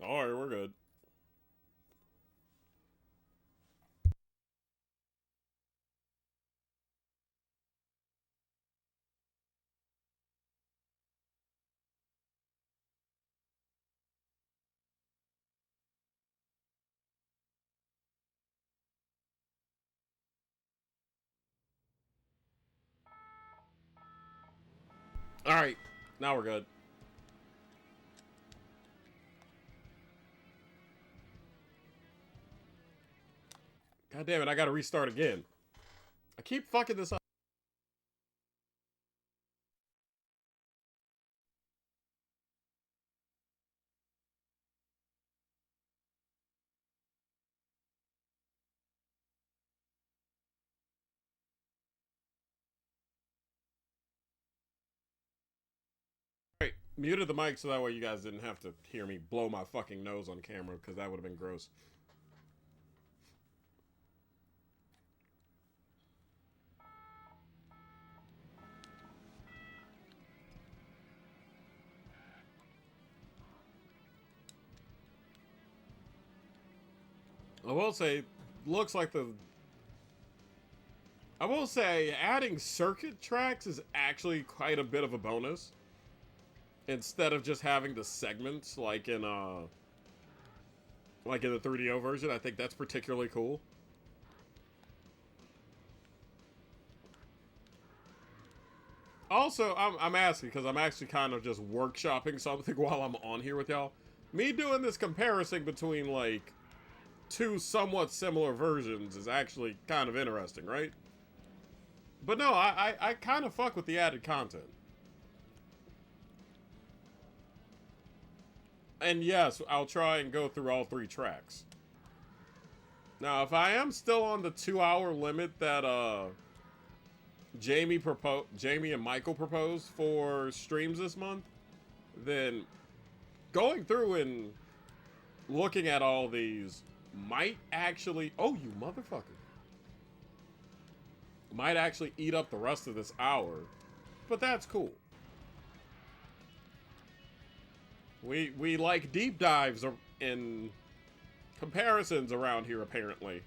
Alright, we're good. Alright, now we're good. God damn it, I gotta restart again. I keep fucking this up. Alright, muted the mic so that way you guys didn't have to hear me blow my fucking nose on camera, because that would have been gross. I will say, looks like I will say, adding circuit tracks is actually quite a bit of a bonus. Instead of just having the segments like in the 3DO version, I think that's particularly cool. Also, I'm asking because I'm actually kind of just workshopping something while I'm on here with y'all. Me doing this comparison between like two somewhat similar versions is actually kind of interesting, right? But no, I kind of fuck with the added content. And yes, I'll try and go through all 3 tracks. Now, if I am still on the 2-hour limit that Jamie and Michael proposed for streams this month, then going through and looking at all these might actually, oh, you motherfucker, might actually eat up the rest of this hour, but that's cool. We like deep dives in comparisons around here, apparently.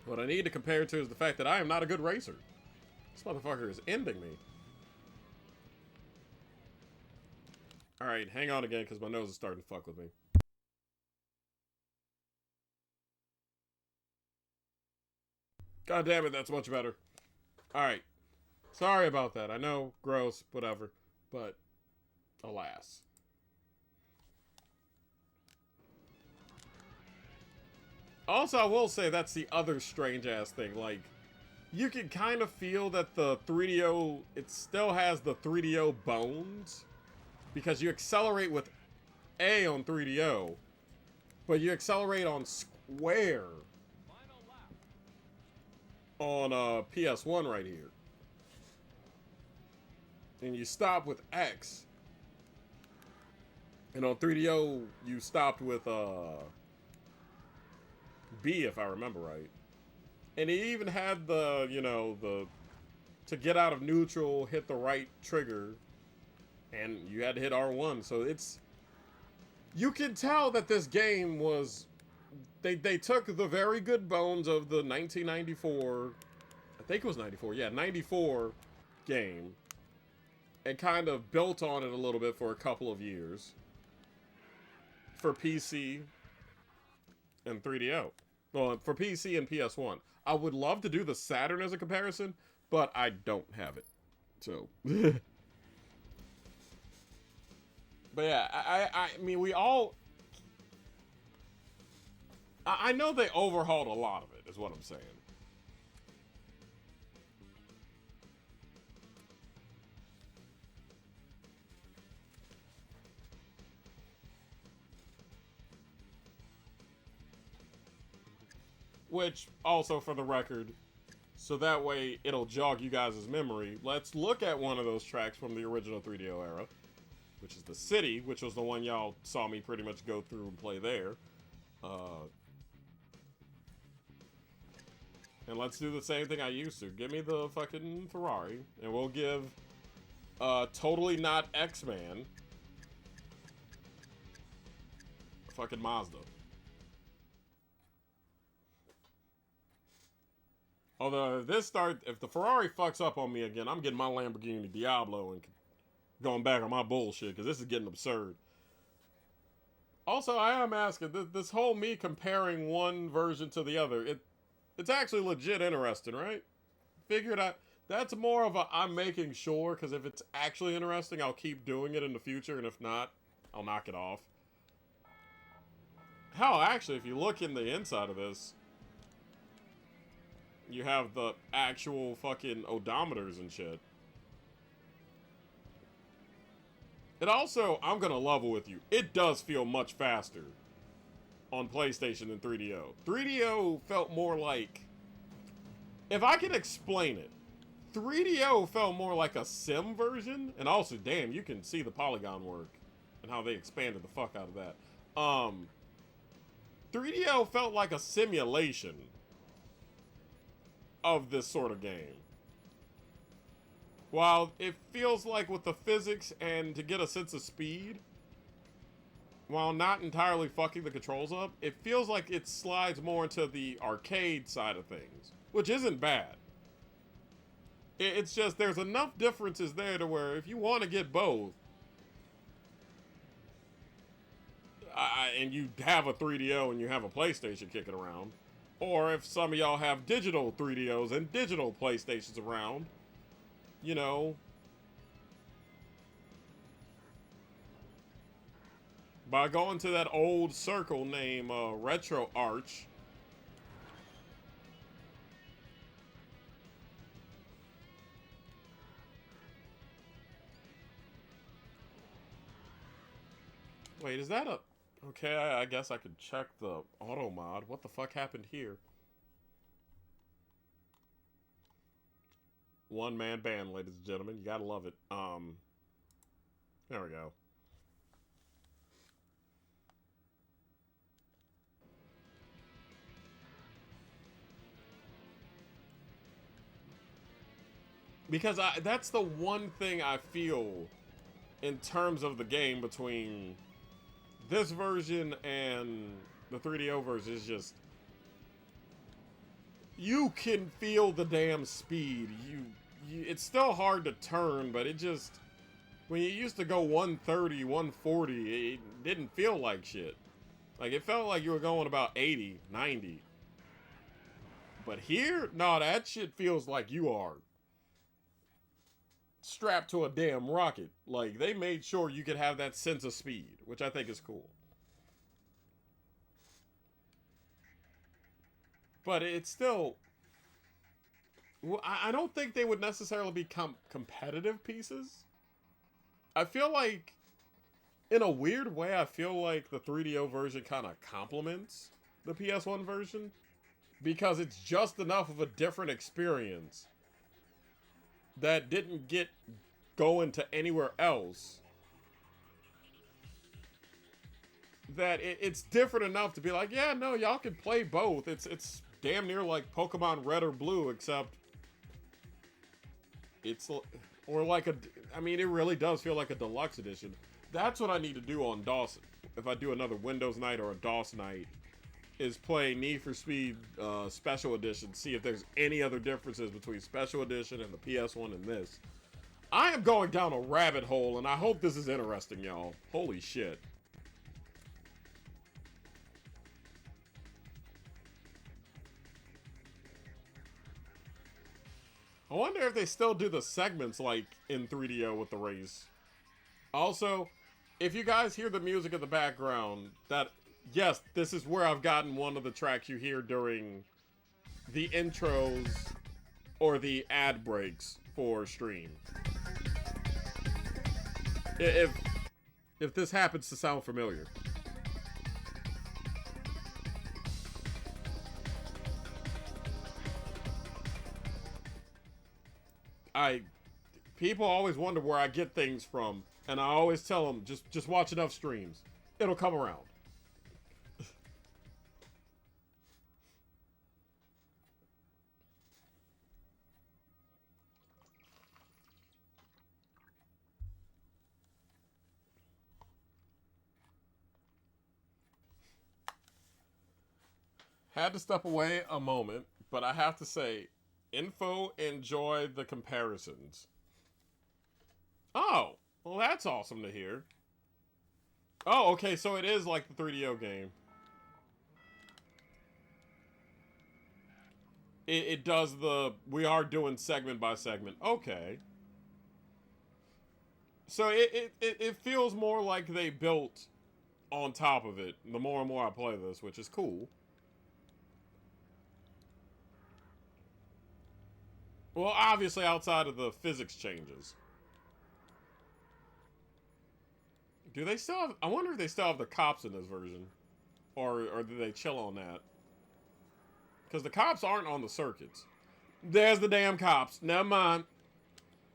What I need to compare to is the fact that I am not a good racer. This motherfucker is ending me. Alright, hang on again, because my nose is starting to fuck with me. God damn it, that's much better. Alright. Sorry about that. I know, gross, whatever. But, alas. Also, I will say that's the other strange-ass thing. Like, you can kind of feel that the 3DO, it still has the 3DO bones. Because you accelerate with A on 3DO, but you accelerate on square on PS1 right here. And you stop with X. And on 3DO, you stopped with B, if I remember right. And he even had the, you know, to get out of neutral, hit the right trigger. And you had to hit R1, so it's... You can tell that this game was... They took the very good bones of the 1994... I think it was 94, yeah, 94 game. And kind of built on it a little bit for a couple of years. For PC and 3DO. Well, for PC and PS1. I would love to do the Saturn as a comparison, but I don't have it. So... But yeah, I mean, we all... I know they overhauled a lot of it, is what I'm saying. Which, also for the record, so that way it'll jog you guys' memory, let's look at one of those tracks from the original 3DO era. Which is the City, which was the one y'all saw me pretty much go through and play there. And let's do the same thing I used to. Give me the fucking Ferrari, and we'll give Totally Not X-Man fucking Mazda. Although if the Ferrari fucks up on me again, I'm getting my Lamborghini Diablo and going back on my bullshit, because this is getting absurd. Also, I am asking, this whole me comparing one version to the other, it's actually legit interesting, right? That's more of a I'm making sure, because if it's actually interesting, I'll keep doing it in the future, and if not, I'll knock it off. Hell, actually, if you look in the inside of this, you have the actual fucking odometers and shit. It also, I'm gonna level with you, it does feel much faster on PlayStation than 3DO. 3DO felt more like, if I can explain it, 3DO felt more like a sim version, and also, damn, you can see the polygon work and how they expanded the fuck out of that. 3DO felt like a simulation of this sort of game. While it feels like with the physics and to get a sense of speed, while not entirely fucking the controls up, it feels like it slides more into the arcade side of things, which isn't bad. It's just there's enough differences there to where if you want to get both, and you have a 3DO and you have a PlayStation kicking around, or if some of y'all have digital 3DOs and digital PlayStations around, you know, by going to that old circle named RetroArch, wait, is that a... Okay, I guess I could check the auto mod. What the fuck happened here? One-man band, ladies and gentlemen. You gotta love it. There we go. Because that's the one thing I feel in terms of the game between this version and the 3DO version is just, you can feel the damn speed. It's still hard to turn, but it just, when you used to go 130, 140, it didn't feel like shit. Like, it felt like you were going about 80, 90. But here, no, that shit feels like you are strapped to a damn rocket. Like, they made sure you could have that sense of speed, which I think is cool. But it's still, well, I don't think they would necessarily become competitive pieces. I feel like, in a weird way, I feel like the 3DO version kind of complements the PS1 version, because it's just enough of a different experience that didn't get going to anywhere else, that it's different enough to be like, yeah, no, y'all can play both. It's damn near like Pokemon Red or Blue, except it's, or like a, I mean, it really does feel like a deluxe edition. That's what I need to do on DOS. If I do another Windows night or a DOS night, is play Need for Speed Special Edition, see if there's any other differences between Special Edition and the PS1 and this. I am going down a rabbit hole, and I hope this is interesting, y'all. Holy shit. I wonder if they still do the segments like in 3DO with the race. Also, if you guys hear the music in the background, that, yes, this is where I've gotten one of the tracks you hear during the intros or the ad breaks for stream. If this happens to sound familiar. People always wonder where I get things from, and I always tell them, just watch enough streams. It'll come around. Had to step away a moment, but I have to say, Info enjoyed the comparisons. Oh, well, that's awesome to hear. Oh, okay, so it is like the 3DO game. it does the, we are doing segment by segment. Okay. So it feels more like they built on top of it the more and more I play this, which is cool. Well, obviously outside of the physics changes. Do they still have, I wonder if they still have the cops in this version. Or do they chill on that? Because the cops aren't on the circuits. There's the damn cops. Never mind.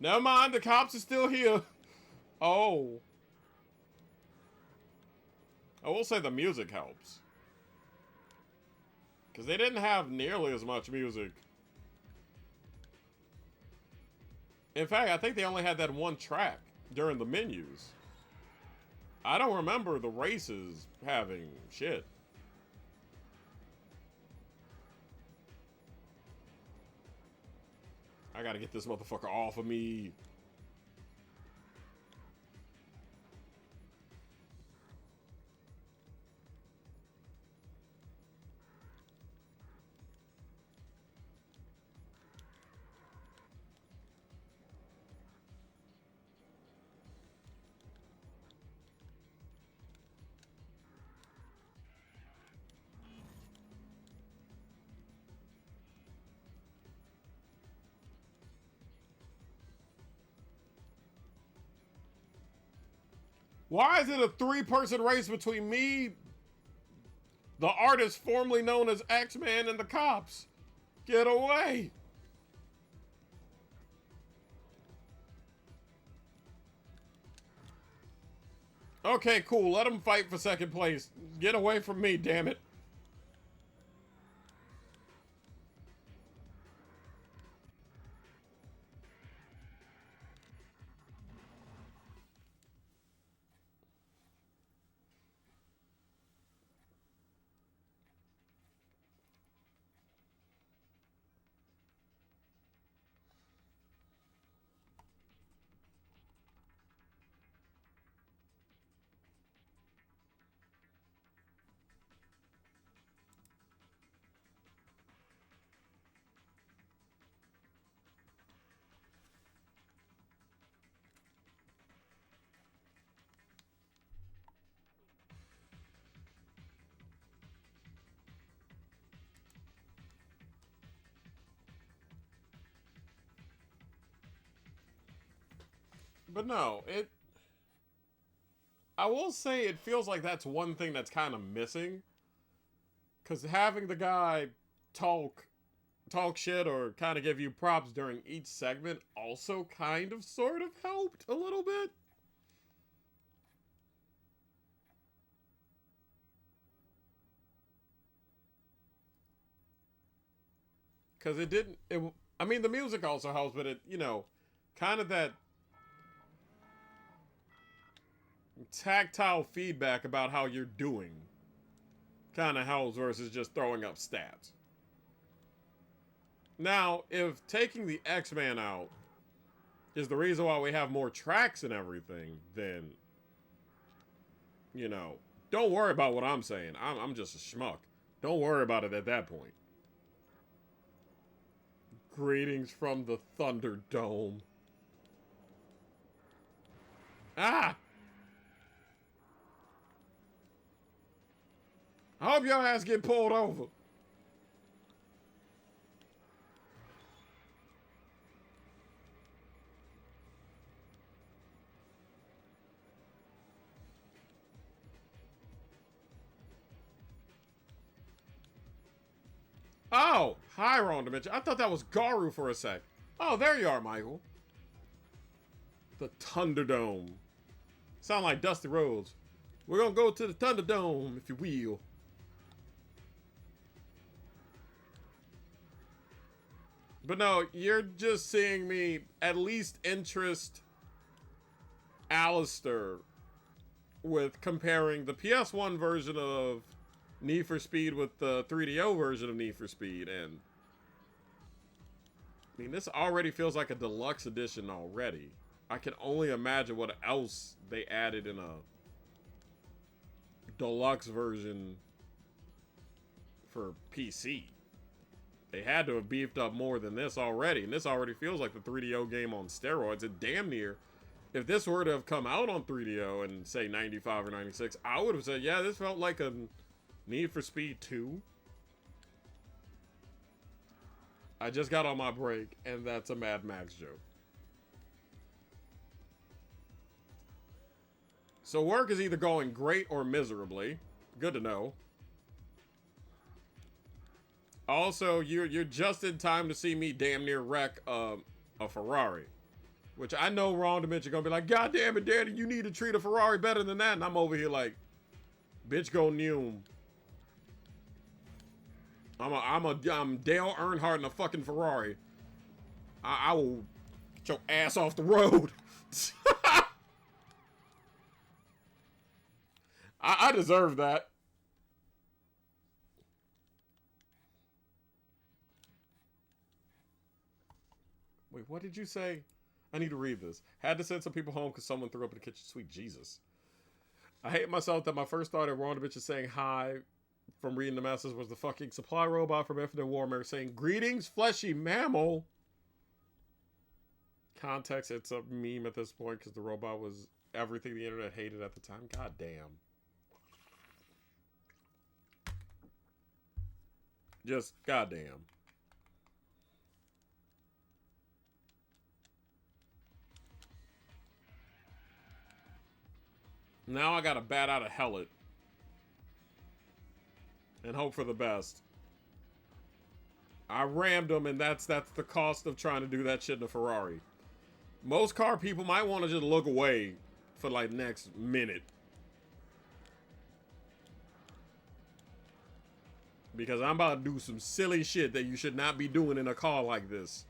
Never mind, the cops are still here. Oh. I will say the music helps. Because they didn't have nearly as much music. In fact, I think they only had that one track during the menus. I don't remember the races having shit. I gotta get this motherfucker off of me. Why is it a 3-person race between me, the artist formerly known as X-Man, and the cops? Get away! Okay, cool. Let them fight for second place. Get away from me, damn it. But no, I will say it feels like that's one thing that's kind of missing. Because having the guy talk shit or kind of give you props during each segment also kind of sort of helped a little bit. Because I mean, the music also helps, but it, you know, kind of that tactile feedback about how you're doing kind of helps versus just throwing up stats. Now, if taking the X-Man out is the reason why we have more tracks and everything, then, you know, don't worry about what I'm saying. I'm just a schmuck. Don't worry about it at that point. Greetings from the Thunderdome. Ah! I hope your ass get pulled over. Oh, hi, wrong dimension. I thought that was Garu for a sec. Oh, there you are, Michael. The Thunderdome. Sound like Dusty Rhodes. We're gonna go to the Thunderdome, if you will. But no, you're just seeing me at least interest Alistair with comparing the PS1 version of Need for Speed with the 3DO version of Need for Speed. And I mean, this already feels like a deluxe edition already. I can only imagine what else they added in a deluxe version for PC. They had to have beefed up more than this already, and this already feels like the 3DO game on steroids. It damn near, if this were to have come out on 3DO and say 95 or 96, I would have said, yeah, this felt like a Need for Speed 2. I just got on my break, and that's a Mad Max joke. So work is either going great or miserably. Good to know. Also, you're just in time to see me damn near wreck a Ferrari. Which I know Ron DeMitch are gonna be like, God damn it, Daddy, you need to treat a Ferrari better than that. And I'm over here like, bitch, go Neum. I'm Dale Earnhardt in a fucking Ferrari. I will get your ass off the road. I deserve that. Wait, what did you say? I need to read this. Had to send some people home because someone threw up in the kitchen. Sweet Jesus. I hate myself that my first thought of Ronovich is saying hi from reading the message was the fucking supply robot from Infinite Warfare saying, greetings, fleshy mammal. Context, it's a meme at this point because the robot was everything the internet hated at the time. God damn. Just goddamn. Now I gotta bat out of Hellet. And hope for the best. I rammed him, and that's the cost of trying to do that shit in a Ferrari. Most car people might want to just look away for like next minute. Because I'm about to do some silly shit that you should not be doing in a car like this.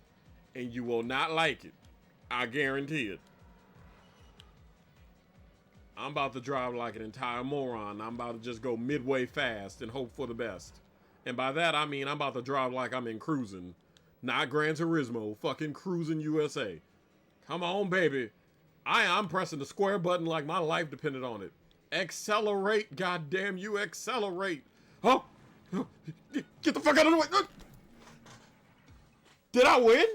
And you will not like it. I guarantee it. I'm about to drive like an entire moron. I'm about to just go midway fast and hope for the best. And by that, I mean I'm about to drive like I'm in cruising. Not Gran Turismo, fucking cruising USA. Come on, baby. I'm pressing the square button like my life depended on it. Accelerate, goddamn you, accelerate. Oh, get the fuck out of the way. Did I win?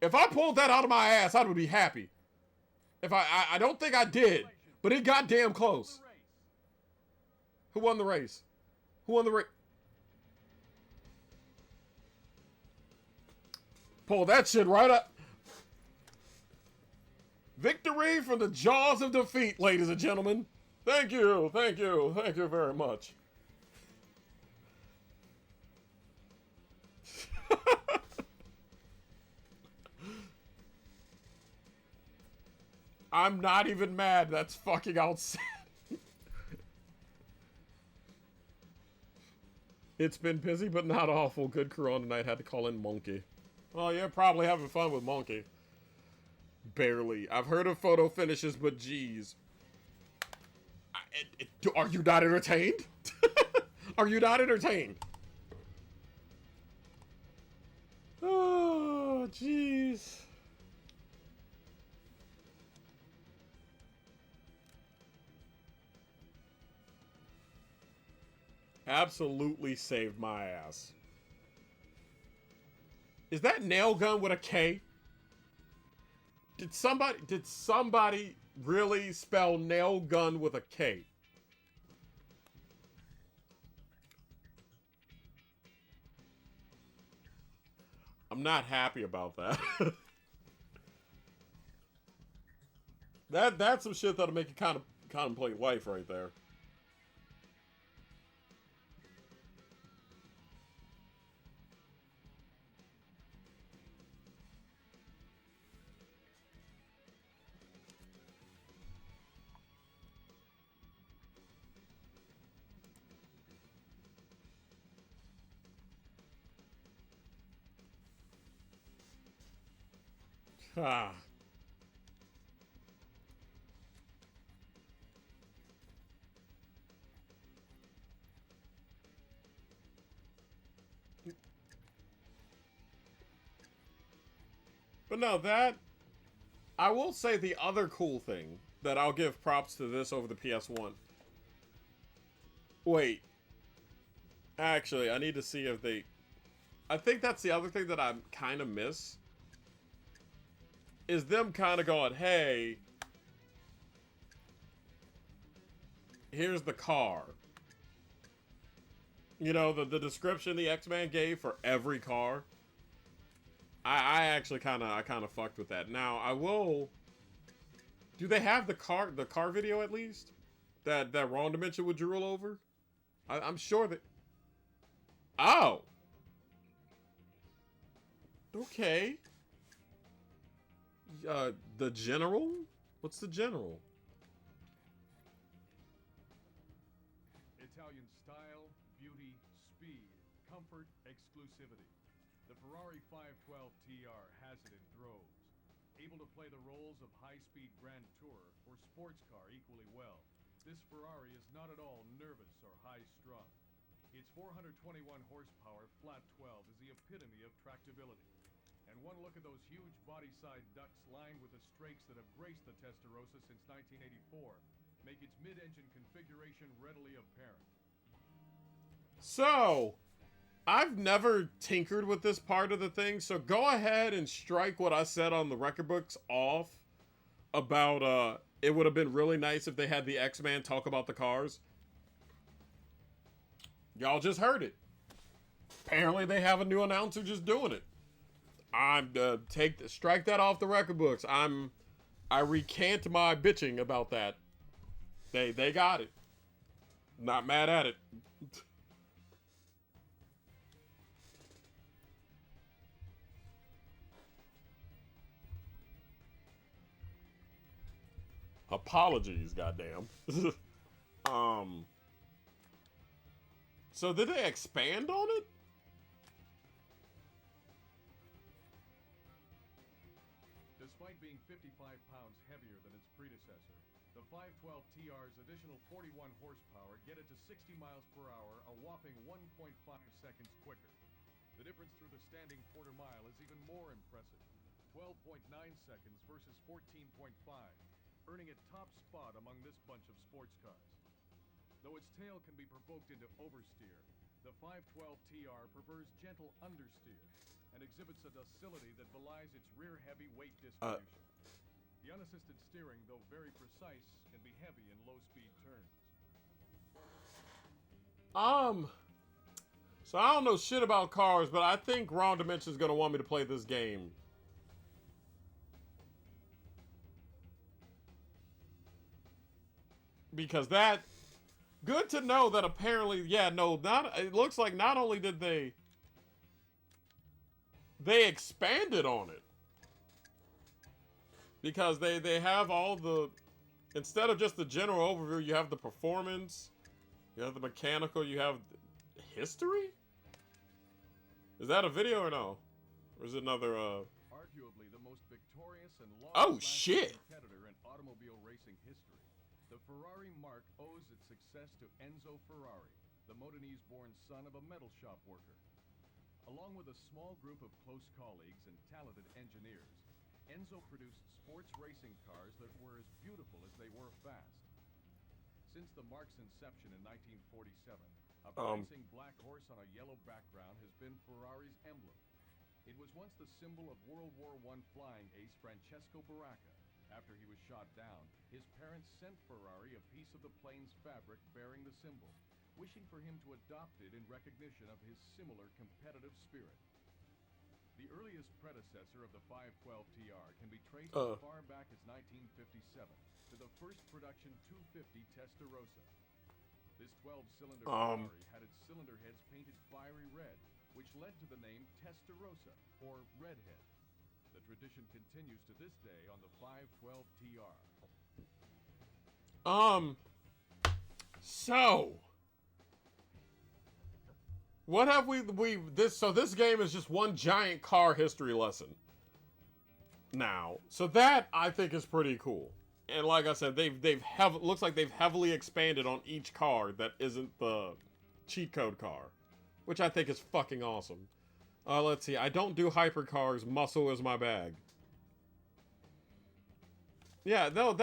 If I pulled that out of my ass, I would be happy. If I don't think I did. But it got damn close. Who won the race? Who won the race? Pull that shit right up. Victory from the jaws of defeat, ladies and gentlemen. Thank you, thank you, thank you very much. I'm not even mad. That's fucking outside. It's been busy, but not awful. Good crew on tonight. Had to call in Monkey. Well, you're probably having fun with Monkey. Barely. I've heard of photo finishes, but geez. Are you not entertained? Are you not entertained? Oh, jeez. Absolutely saved my ass. Is that nail gun with a K? Did somebody really spell nail gun with a K? I'm not happy about that. That's some shit that'll make you kind of contemplate life right there. Ah. But no, I will say the other cool thing that I'll give props to this over the PS1. Wait. Actually, I need to see if they... I think that's the other thing that I kind of miss. Is them kind of going, hey, here's the car. You know, the description the X-Men gave for every car. I actually kind of fucked with that. Now, I will... Do they have the car video at least? That Wrong Dimension would drool over? I'm sure that... Oh! Okay. The General? What's the General? Italian style, beauty, speed, comfort, exclusivity. The Ferrari 512 TR has it in droves. Able to play the roles of high-speed Grand Tourer or sports car equally well, this Ferrari is not at all nervous or high-strung. Its 421 horsepower flat 12 is the epitome of tractability. And one look at those huge body-side ducts lined with the strakes that have graced the Testarossa since 1984 make its mid-engine configuration readily apparent. So, I've never tinkered with this part of the thing, so go ahead and strike what I said on the record books off about, it would have been really nice if they had the X-Man talk about the cars. Y'all just heard it. Apparently they have a new announcer just doing it. I'm, strike that off the record books. I recant my bitching about that. They got it. Not mad at it. Apologies, goddamn. So did they expand on it? Despite being 55 pounds heavier than its predecessor, the 512 TR's additional 41 horsepower get it to 60 miles per hour, a whopping 1.5 seconds quicker. The difference through the standing quarter mile is even more impressive. 12.9 seconds versus 14.5, earning a top spot among this bunch of sports cars. Though its tail can be provoked into oversteer, the 512 TR prefers gentle understeer and exhibits a docility that belies its rear-heavy weight distribution. The unassisted steering, though very precise, can be heavy in low-speed turns. So I don't know shit about cars, but I think Wrong Dimension is going to want me to play this game. Because that... Good to know that apparently... Yeah, no, it looks like not only did they expanded on it. Because they have all the... Instead of just the general overview, you have the performance, you have the mechanical, you have history? Is that a video or no? Or is it another, Arguably the most victorious and Oh, shit! competitor in automobile racing history, the Ferrari marque owes its success to Enzo Ferrari, the Modenese-born son of a metal shop worker. Along with a small group of close colleagues and talented engineers, Enzo produced sports racing cars that were as beautiful as they were fast. Since the marque's inception in 1947, a prancing black horse on a yellow background has been Ferrari's emblem. It was once the symbol of World War I flying ace Francesco Baracca. After he was shot down, his parents sent Ferrari a piece of the plane's fabric bearing the symbol, wishing for him to adopt it in recognition of his similar competitive spirit. The earliest predecessor of the 512 TR can be traced as far back as 1957 to the first production 250 Testarossa. This 12-cylinder Ferrari had its cylinder heads painted fiery red, which led to the name Testarossa, or Redhead. The tradition continues to this day on the 512 TR. So... What have so this game is just one giant car history lesson. Now, so that I think is pretty cool. And like I said, looks like they've heavily expanded on each car that isn't the cheat code car, which I think is fucking awesome. Let's see. I don't do hypercars. Muscle is my bag. Yeah, no,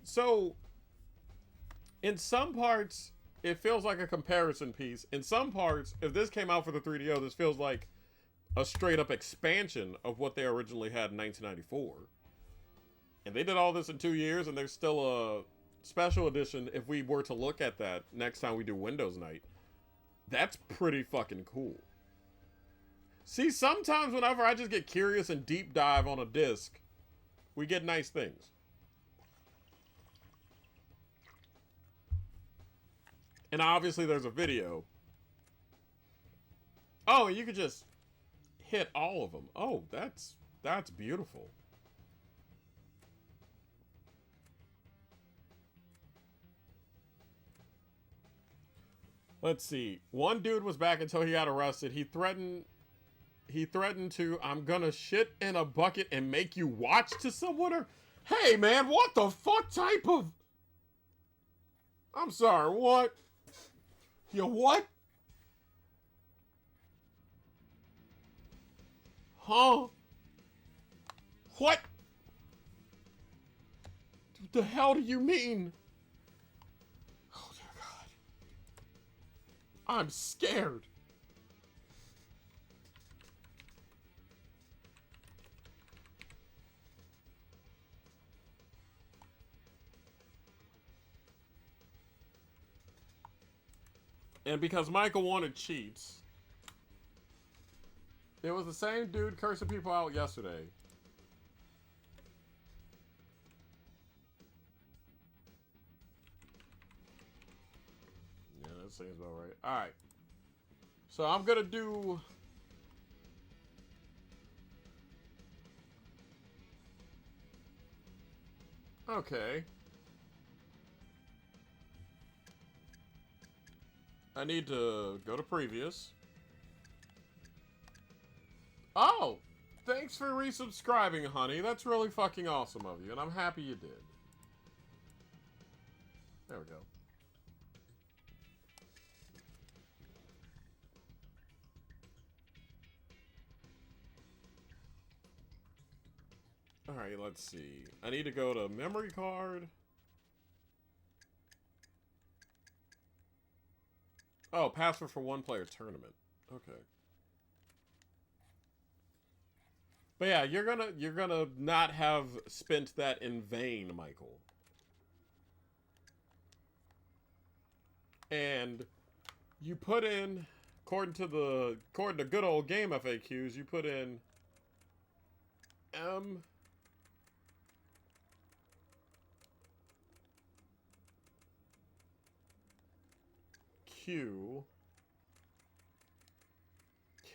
so in some parts it feels like a comparison piece. In some parts, if this came out for the 3DO, this feels like a straight up expansion of what they originally had in 1994. And they did all this in 2 years, and there's still a special edition if we were to look at that next time we do Windows Night. That's pretty fucking cool. See, sometimes whenever I just get curious and deep dive on a disc, we get nice things. And obviously there's a video. Oh, you could just hit all of them. Oh, that's beautiful. Let's see. One dude was back until he got arrested. He threatened to, I'm gonna shit in a bucket and make you watch to someone. Or, hey man, what the fuck type of... I'm sorry, what? You what? Huh? What? The hell do you mean? Oh dear God. I'm scared. And because Michael wanted cheats, it was the same dude cursing people out yesterday. Yeah, that seems about right. Alright. So I'm gonna do... Okay. I need to go to previous. Oh! Thanks for resubscribing, honey. That's really fucking awesome of you, and I'm happy you did. There we go. Alright, let's see. I need to go to memory card. Oh, password for one player tournament. Okay. But yeah, you're gonna not have spent that in vain, Michael. And you put in, according to good old game FAQs, you put in M Q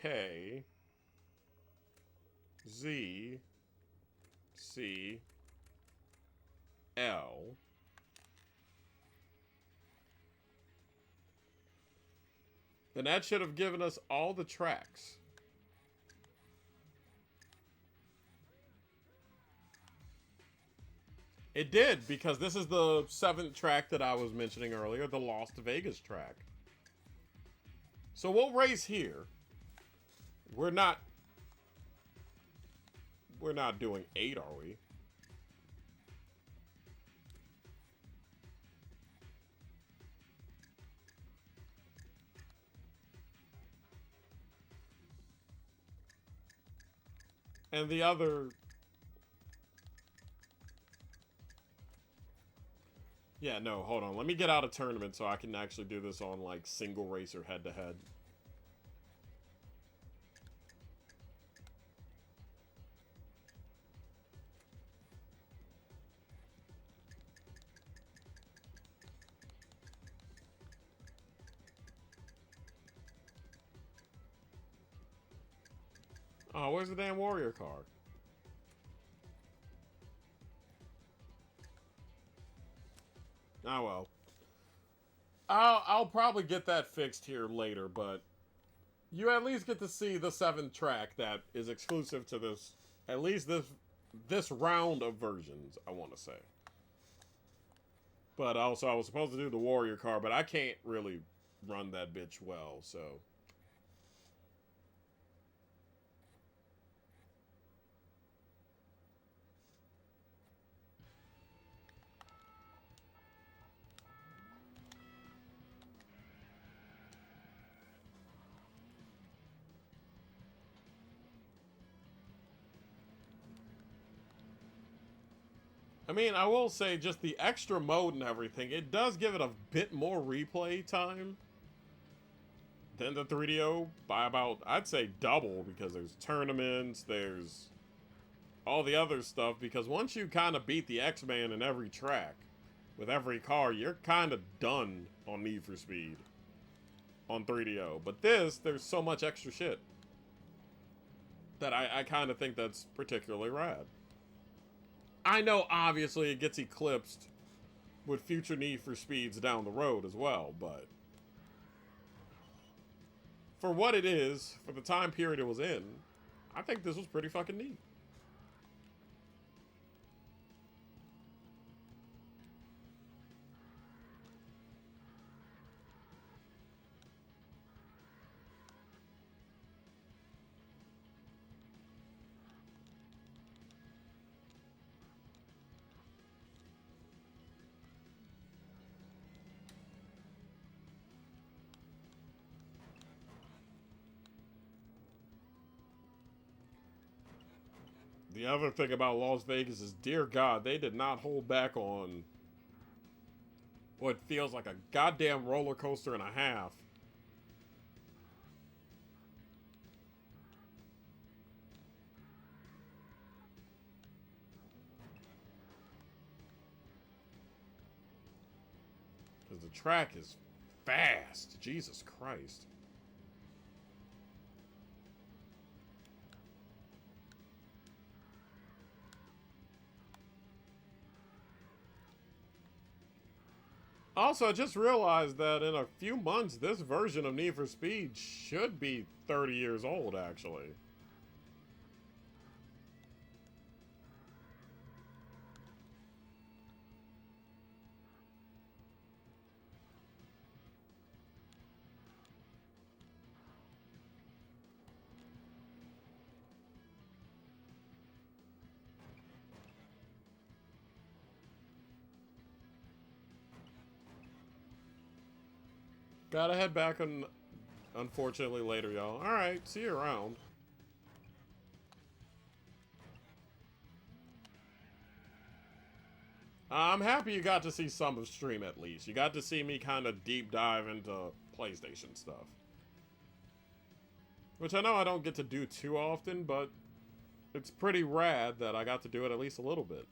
K Z C L then that should have given us all the tracks. It did, because this is the 7th track that I was mentioning earlier, the Lost Vegas track. So we'll race here. We're not doing 8, are we? And the other... Yeah, no, hold on. Let me get out of tournament so I can actually do this on, like, single racer head-to-head. Oh, where's the damn warrior card? Oh well. I'll probably get that fixed here later, but you at least get to see the 7th track that is exclusive to this, at least this round of versions, I want to say. But also, I was supposed to do the warrior card, but I can't really run that bitch well, so... I mean, I will say just the extra mode and everything, it does give it a bit more replay time than the 3DO by about, I'd say double, because there's tournaments, there's all the other stuff, because once you kind of beat the X-Man in every track, with every car, you're kind of done on Need for Speed on 3DO. But this, there's so much extra shit that I kind of think that's particularly rad. I know, obviously, it gets eclipsed with future Need for Speeds down the road as well, but for what it is, for the time period it was in, I think this was pretty fucking neat. The other thing about Las Vegas is, dear God, they did not hold back on what feels like a goddamn roller coaster and a half. Because the track is fast. Jesus Christ. Also, I just realized that in a few months, this version of Need for Speed should be 30 years old, actually. Gotta head back on, unfortunately, later, y'all. Alright, see you around. I'm happy you got to see some of stream, at least. You got to see me kind of deep dive into PlayStation stuff. Which I know I don't get to do too often, but it's pretty rad that I got to do it at least a little bit.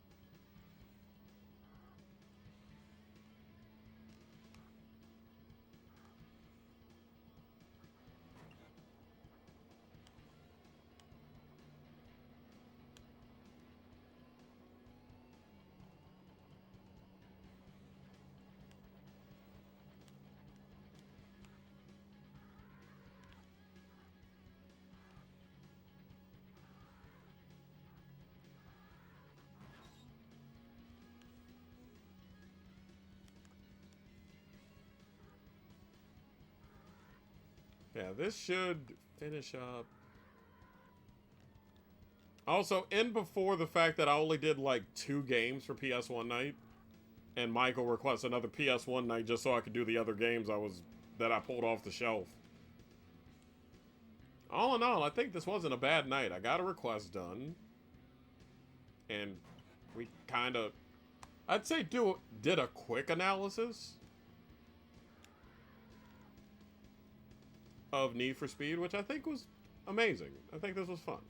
Yeah, this should finish up. Also, in before the fact that I only did like 2 games for PS1 night, and Michael requests another PS1 night just so I could do the other games that I pulled off the shelf. All in all, I think this wasn't a bad night. I got a request done, and we kind of, I'd say, did a quick analysis of Need for Speed, which I think was amazing. I think this was fun.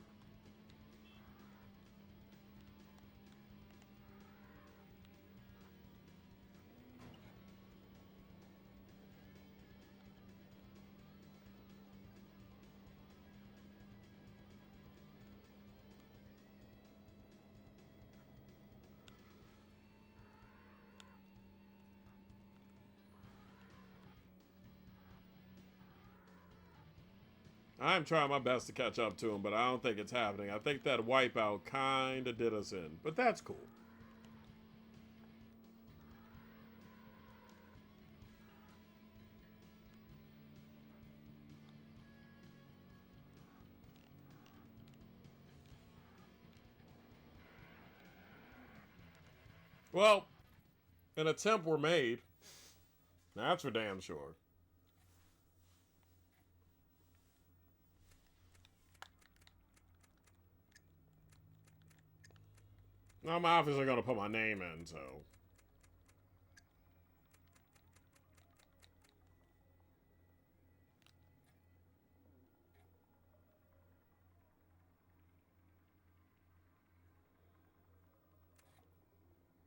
I'm trying my best to catch up to him, but I don't think it's happening. I think that wipeout kind of did us in, but that's cool. Well, an attempt were made. That's for damn sure. I'm obviously gonna put my name in, so.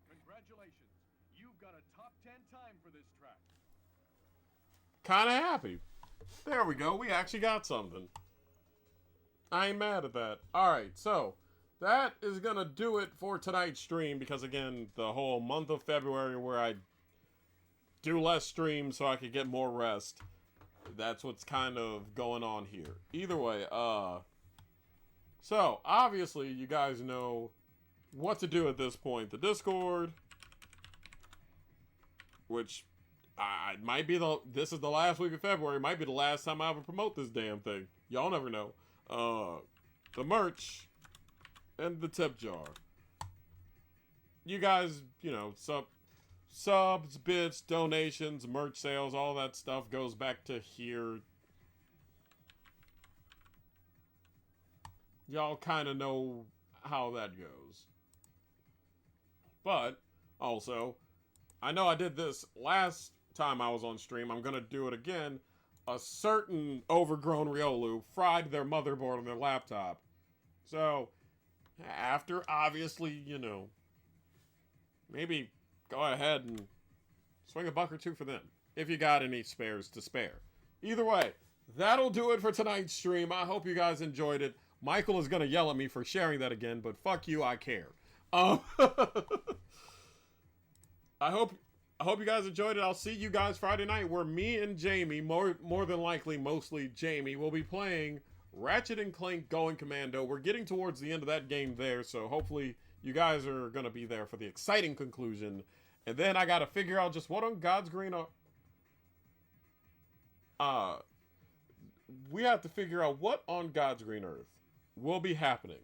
Congratulations. You've got a top 10 time for this track. Kinda happy. There we go. We actually got something. I ain't mad at that. Alright, so that is gonna do it for tonight's stream because again, the whole month of February where I do less streams so I could get more rest. That's what's kind of going on here. Either way, so obviously you guys know what to do at this point. The Discord, which might be this is the last week of February, might be the last time I ever promote this damn thing. Y'all never know. The merch and the tip jar. You guys, you know, subs, bits, donations, merch sales, all that stuff goes back to here. Y'all kind of know how that goes. But also, I know I did this last time I was on stream. I'm gonna do it again. A certain overgrown Riolu fried their motherboard on their laptop. So, after, obviously, you know, maybe go ahead and swing a buck or two for them. If you got any spares to spare. Either way, that'll do it for tonight's stream. I hope you guys enjoyed it. Michael is going to yell at me for sharing that again, but fuck you, I care. I hope you guys enjoyed it. I'll see you guys Friday night where me and Jamie, more than likely, mostly Jamie, will be playing Ratchet and Clank Going Commando. We're getting towards the end of that game there, so hopefully you guys are going to be there for the exciting conclusion. And then I got to figure out just what on God's green... we have to figure out what on God's green earth will be happening.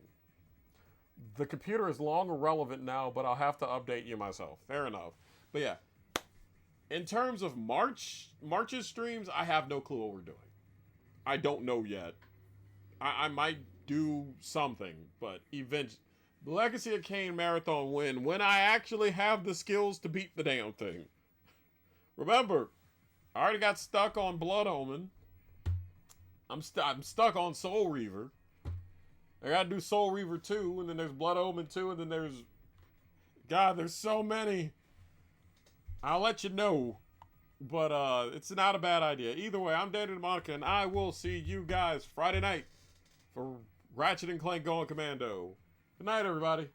The computer is long irrelevant now, but I'll have to update you myself. Fair enough. But yeah. In terms of March's streams, I have no clue what we're doing. I don't know yet. I might do something, but eventually, the Legacy of Kain Marathon win when I actually have the skills to beat the damn thing. Remember, I already got stuck on Blood Omen. I'm stuck on Soul Reaver. I gotta do Soul Reaver 2, and then there's Blood Omen 2, and then there's... God, there's so many. I'll let you know. But, it's not a bad idea. Either way, I'm Danny DeMonica, and I will see you guys Friday night for Ratchet and Clank Going Commando. Good night, everybody.